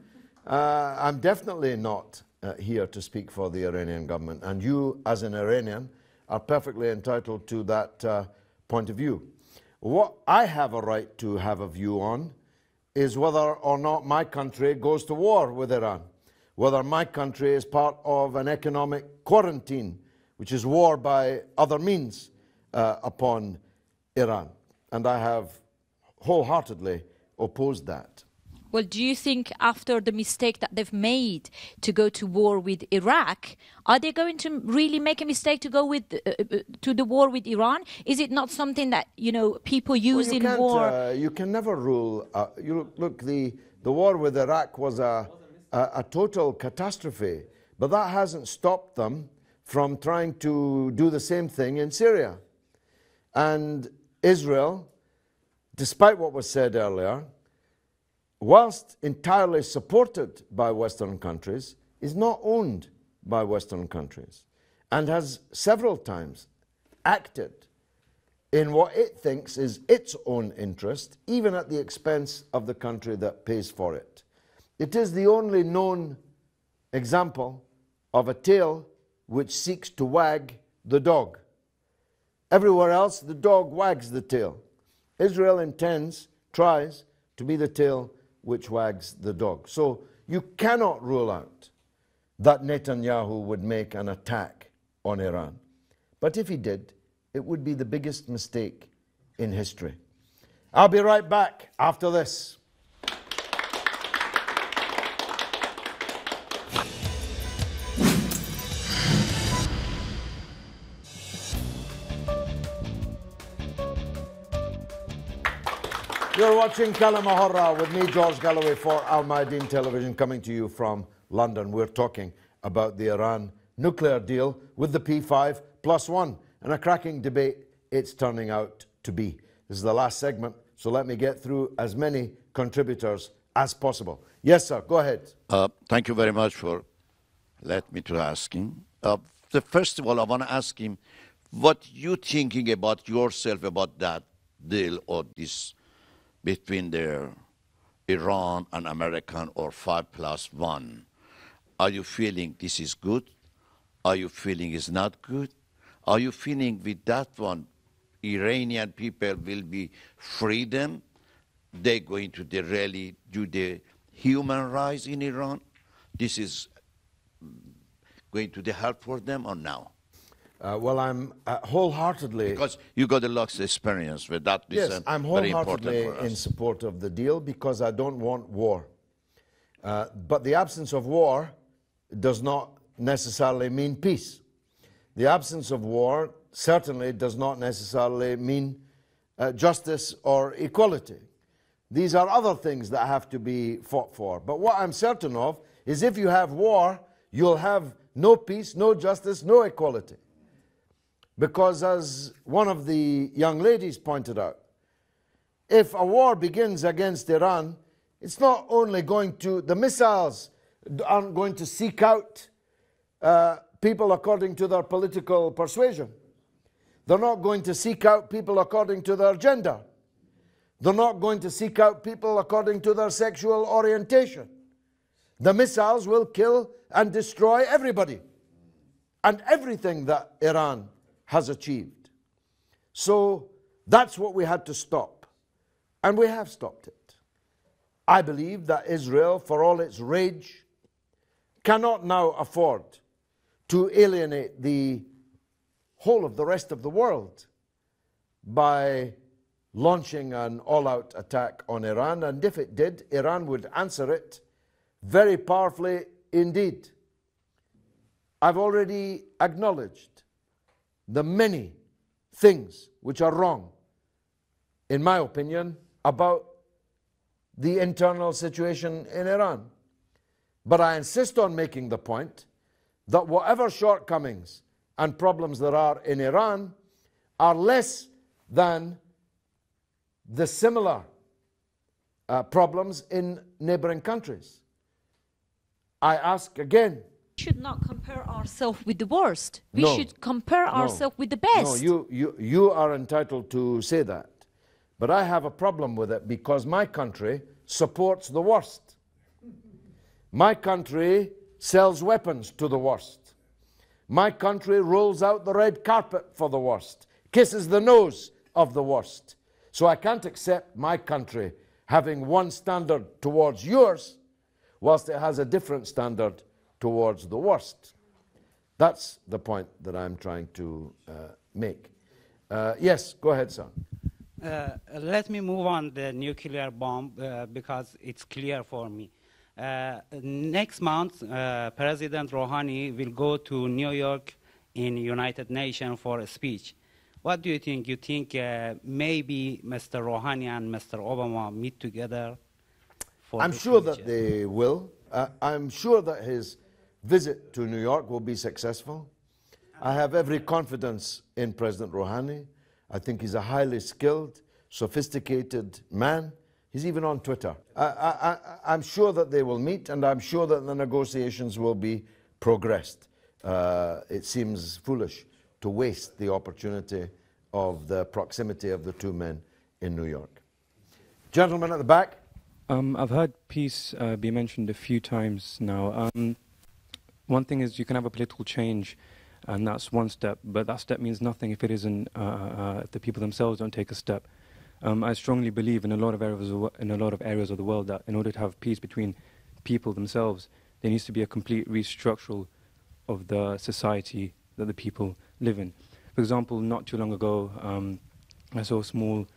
I'm definitely not here to speak for the Iranian government, and you as an Iranian are perfectly entitled to that point of view. What I have a right to have a view on is whether or not my country goes to war with Iran, whether my country is part of an economic quarantine, which is war by other means upon Iran, and I have wholeheartedly opposed that. Well, do you think after the mistake that they've made to go to war with Iraq, are they going to really make a mistake to go to the war with Iran? Is it not something that people use in war? You can never rule. Look, the war with Iraq was a total catastrophe, but that hasn't stopped them from trying to do the same thing in Syria. And Israel, despite what was said earlier, whilst entirely supported by Western countries, is not owned by Western countries and has several times acted in what it thinks is its own interest, even at the expense of the country that pays for it. It is the only known example of a tail which seeks to wag the dog. Everywhere else, the dog wags the tail. Israel tries to be the tail which wags the dog. So you cannot rule out that Netanyahu would make an attack on Iran. But if he did, it would be the biggest mistake in history. I'll be right back after this. You're watching كلمة with me, George Galloway, for Al Mayadeen Television, coming to you from London. We're talking about the Iran nuclear deal with the P5+1, and a cracking debate it's turning out to be. This is the last segment, so let me get through as many contributors as possible. Yes, sir, go ahead. Thank you very much for letting me to ask him. First of all, I want to ask him what you thinking about yourself about that deal or this between the Iran and American or 5+1. Are you feeling this is good? Are you feeling it's not good? Are you feeling with that one, Iranian people will be freedom? They're going to really do the human rights in Iran? This is going to be help for them or no? Well, I'm wholeheartly... Because you got a lot of experience with that. Yes, I'm wholeheartedly in support of the deal because I don't want war. But the absence of war does not necessarily mean peace. The absence of war certainly does not necessarily mean justice or equality. These are other things that have to be fought for. But what I'm certain of is if you have war, you'll have no peace, no justice, no equality. Because as one of the young ladies pointed out, if a war begins against Iran, it's not only going to, the missiles aren't going to seek out people according to their political persuasion. They're not going to seek out people according to their gender. They're not going to seek out people according to their sexual orientation. The missiles will kill and destroy everybody and everything that Iran has achieved. So that's what we had to stop. And we have stopped it. I believe that Israel, for all its rage, cannot now afford to alienate the whole of the rest of the world by launching an all-out attack on Iran. And if it did, Iran would answer it very powerfully indeed. I've already acknowledged the many things which are wrong, in my opinion, about the internal situation in Iran. But I insist on making the point that whatever shortcomings and problems there are in Iran are less than the similar problems in neighboring countries. I ask again. We should not compare ourselves with the worst. We No. should compare No. ourselves with the best. No, you are entitled to say that. But I have a problem with it because my country supports the worst. My country sells weapons to the worst. My country rolls out the red carpet for the worst, kisses the nose of the worst. So I can't accept my country having one standard towards yours whilst it has a different standard towards the worst. That's the point that I'm trying to make. Yes, go ahead, sir. Let me move on the nuclear bomb because it's clear for me. Next month, President Rouhani will go to New York in United Nations for a speech. What do you think? You think maybe Mr. Rouhani and Mr. Obama meet together? I'm sure that they will. I'm sure that his visit to New York will be successful. I have every confidence in President Rouhani. I think he's a highly skilled, sophisticated man. He's even on Twitter. I'm sure that they will meet, and I'm sure that the negotiations will be progressed. It seems foolish to waste the opportunity of the proximity of the two men in New York. Gentleman at the back. I've heard peace be mentioned a few times now. One thing is you can have a political change, and that's one step, but that step means nothing if it isn't, if the people themselves don't take a step. I strongly believe in a lot of areas of the world that in order to have peace between people themselves, there needs to be a complete restructural of the society that the people live in. For example, not too long ago, I saw a small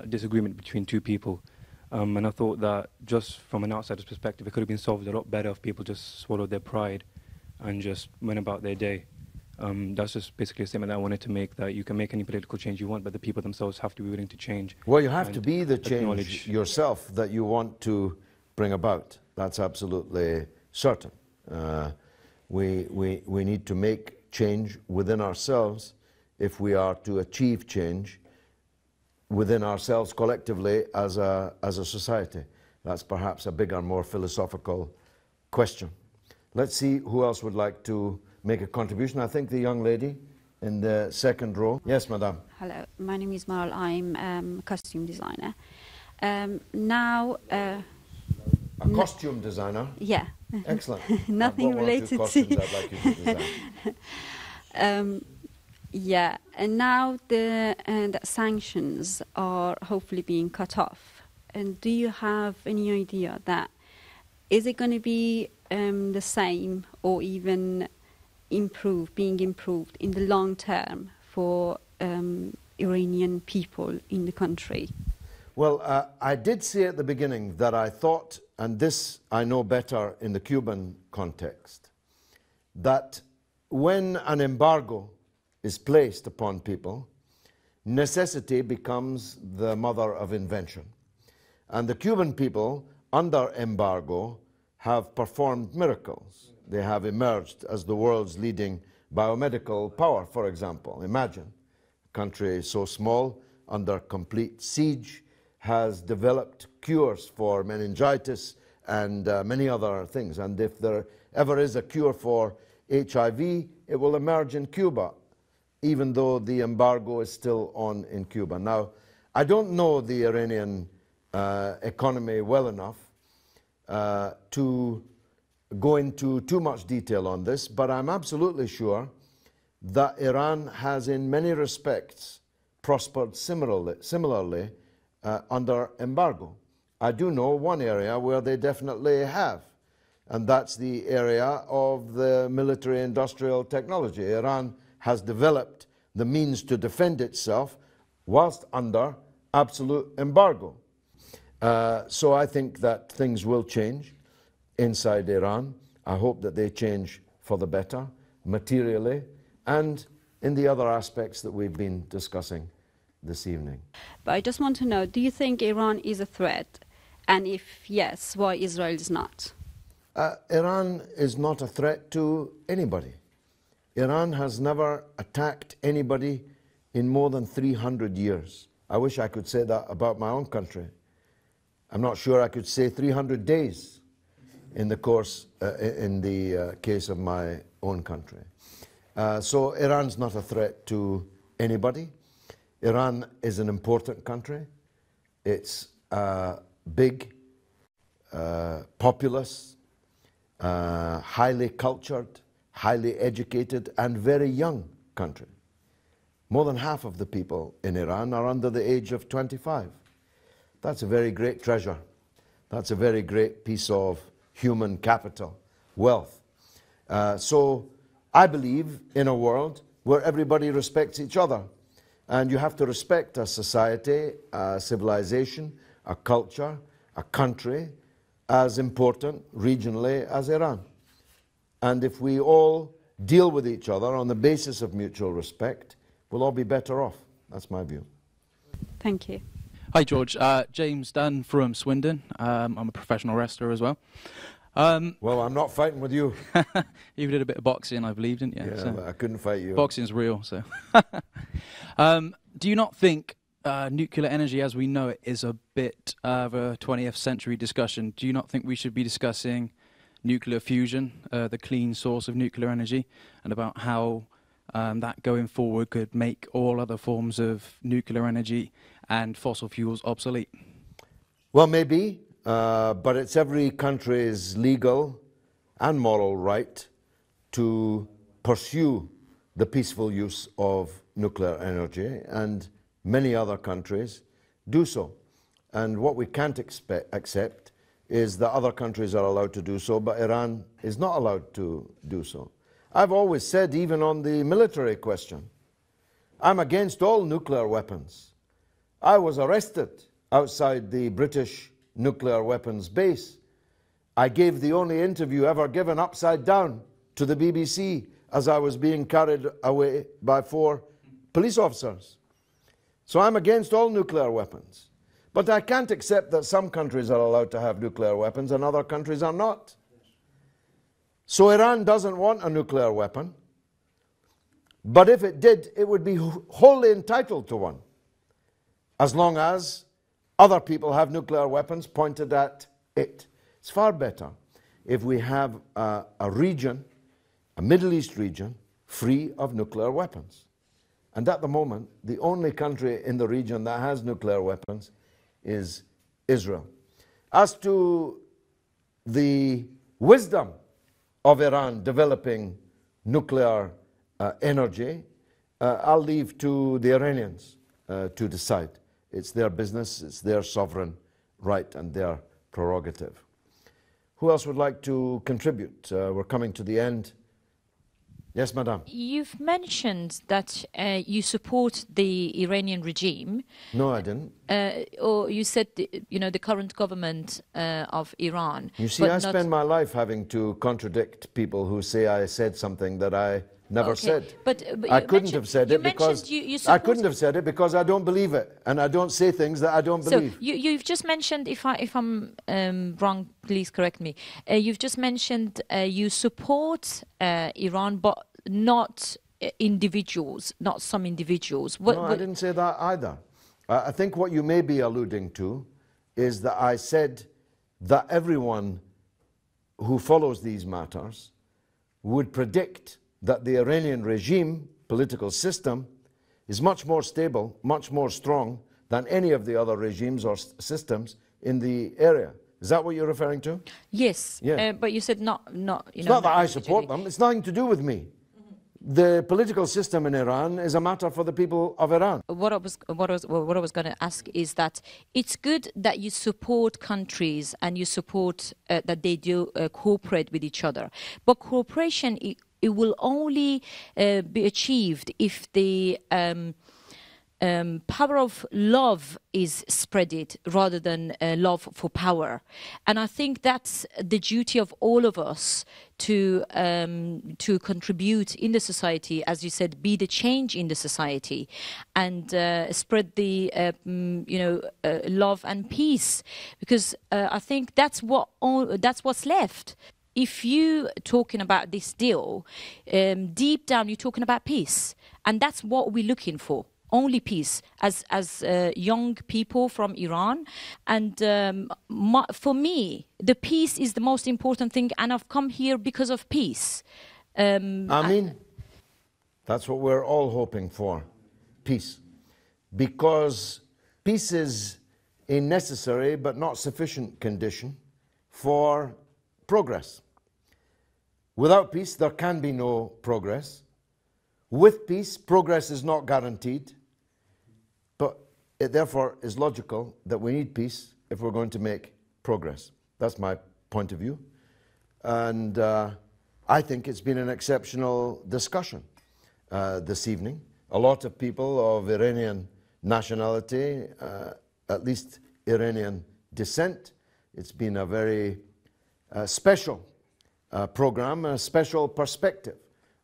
disagreement between two people, and I thought that just from an outsider's perspective, it could have been solved a lot better if people just swallowed their pride and just went about their day. That's just basically a statement that I wanted to make, that you can make any political change you want, but the people themselves have to be willing to change. Well, you have to be the change yourself that you want to bring about. That's absolutely certain. We need to make change within ourselves if we are to achieve change within ourselves collectively as a society. That's perhaps a bigger, more philosophical question. Let's see who else would like to make a contribution. I think the young lady in the second row. Yes, madam. Hello, my name is Maral. I'm a costume designer. A costume designer? Yeah. Excellent. Nothing related to... I'd like you to design. Yeah, and now the sanctions are hopefully being cut off. And do you have any idea that, is it going to be the same or even being improved in the long term for Iranian people in the country? Well, I did say at the beginning that I thought, and this I know better in the Cuban context, that when an embargo is placed upon people, necessity becomes the mother of invention. And the Cuban people, under embargo, have performed miracles. They have emerged as the world's leading biomedical power, for example. Imagine, a country so small, under complete siege, has developed cures for meningitis and many other things. And if there ever is a cure for HIV, it will emerge in Cuba, even though the embargo is still on in Cuba. Now, I don't know the Iranian economy well enough to go into too much detail on this, but I'm absolutely sure that Iran has in many respects prospered similarly under embargo. I do know one area where they definitely have, and that's the area of the military-industrial technology. Iran has developed the means to defend itself whilst under absolute embargo. So I think that things will change inside Iran. I hope that they change for the better, materially, and in the other aspects that we've been discussing this evening. But I just want to know, do you think Iran is a threat? And if yes, why Israel is not? Iran is not a threat to anybody. Iran has never attacked anybody in more than 300 years. I wish I could say that about my own country. I'm not sure I could say 300 days in the case of my own country. So Iran's not a threat to anybody. Iran is an important country. It's big, populous, highly cultured, highly educated, and very young country. More than half of the people in Iran are under the age of 25. That's a very great treasure. That's a very great piece of human capital, wealth. So I believe in a world where everybody respects each other. And you have to respect a society, a civilization, a culture, a country as important regionally as Iran. And if we all deal with each other on the basis of mutual respect, we'll all be better off. That's my view. Thank you. Hi, George. James Dunn from Swindon. I'm a professional wrestler as well. Well, I'm not fighting with you. You did a bit of boxing, I believe, didn't you? Yeah, so I couldn't fight you. Boxing's real, so. Do you not think nuclear energy as we know it is a bit of a 20th century discussion? Do you not think we should be discussing nuclear fusion, the clean source of nuclear energy, and about how that going forward could make all other forms of nuclear energy and fossil fuels obsolete? Well, maybe, but it's every country's legal and moral right to pursue the peaceful use of nuclear energy, and many other countries do so. And what we can't accept is that other countries are allowed to do so, but Iran is not allowed to do so. I've always said, even on the military question, I'm against all nuclear weapons. I was arrested outside the British nuclear weapons base. I gave the only interview ever given upside down to the BBC as I was being carried away by 4 police officers. So I'm against all nuclear weapons. But I can't accept that some countries are allowed to have nuclear weapons and other countries are not. So Iran doesn't want a nuclear weapon. But if it did, it would be wholly entitled to one, as long as other people have nuclear weapons pointed at it. It's far better if we have a region, a Middle East region, free of nuclear weapons. And at the moment, the only country in the region that has nuclear weapons is Israel. As to the wisdom of Iran developing nuclear energy, I'll leave to the Iranians to decide. It's their business, it's their sovereign right and their prerogative. Who else would like to contribute? We're coming to the end. Yes, madam. You've mentioned that you support the Iranian regime. No, I didn't. Or you said, the current government of Iran. You see, I spend my life having to contradict people who say I said something that I never said. But I couldn't have said it because I couldn't have said it because I don't believe it, and I don't say things that I don't believe. So you've just mentioned, if I'm wrong, please correct me. You've just mentioned you support Iran, but not individuals, not some individuals. No, I didn't say that either. I think what you may be alluding to is that I said that everyone who follows these matters would predict that the Iranian regime, political system, is much more stable, much more strong than any of the other regimes or systems in the area. Is that what you're referring to? Yes, yeah. But you said not. It's not that I support them. It's nothing to do with me. The political system in Iran is a matter for the people of Iran. What I was going to ask is that it's good that you support countries and you support that they do cooperate with each other. But cooperation, it will only be achieved if the power of love is spreaded rather than love for power. And I think that's the duty of all of us to contribute in the society, as you said, be the change in the society, and spread the love and peace, because I think that's what's left. If you talking about this deal, deep down you're talking about peace, and that's what we're looking for. Only peace, as young people from Iran. And for me, the peace is the most important thing, and I've come here because of peace. That's what we're all hoping for, peace. Because peace is a necessary but not sufficient condition for progress. Without peace, there can be no progress. With peace, progress is not guaranteed. But it therefore is logical that we need peace if we're going to make progress. That's my point of view. And I think it's been an exceptional discussion this evening. A lot of people of Iranian nationality, at least Iranian descent. It's been a very special program, a special perspective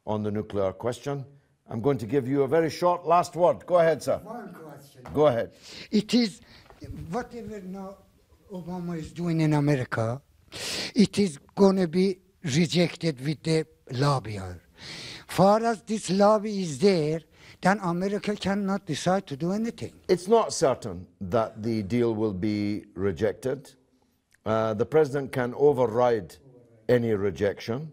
on the nuclear question. I'm going to give you a very short last word. Go ahead, sir. One question. Go ahead. It is, whatever now Obama is doing in America, it is going to be rejected with the lobbyer. Far as this lobby is there, then America cannot decide to do anything. It's not certain that the deal will be rejected. The president can override any rejection.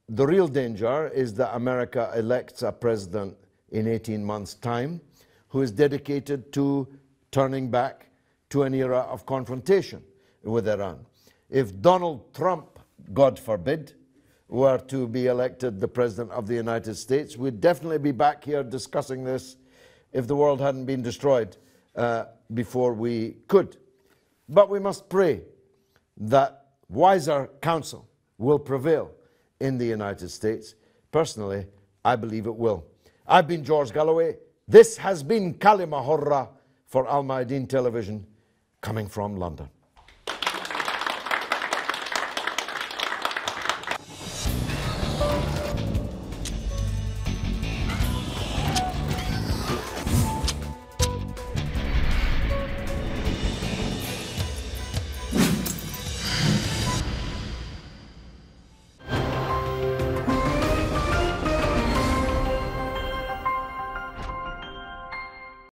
The real danger is that America elects a president in 18 months' time who is dedicated to turning back to an era of confrontation with Iran. If Donald Trump, God forbid, were to be elected the President of the United States, we'd definitely be back here discussing this if the world hadn't been destroyed before we could. But we must pray that wiser counsel will prevail in the United States. Personally, I believe it will. I've been George Galloway. This has been Kalima Horra for Al Mayadeen Television, coming from London.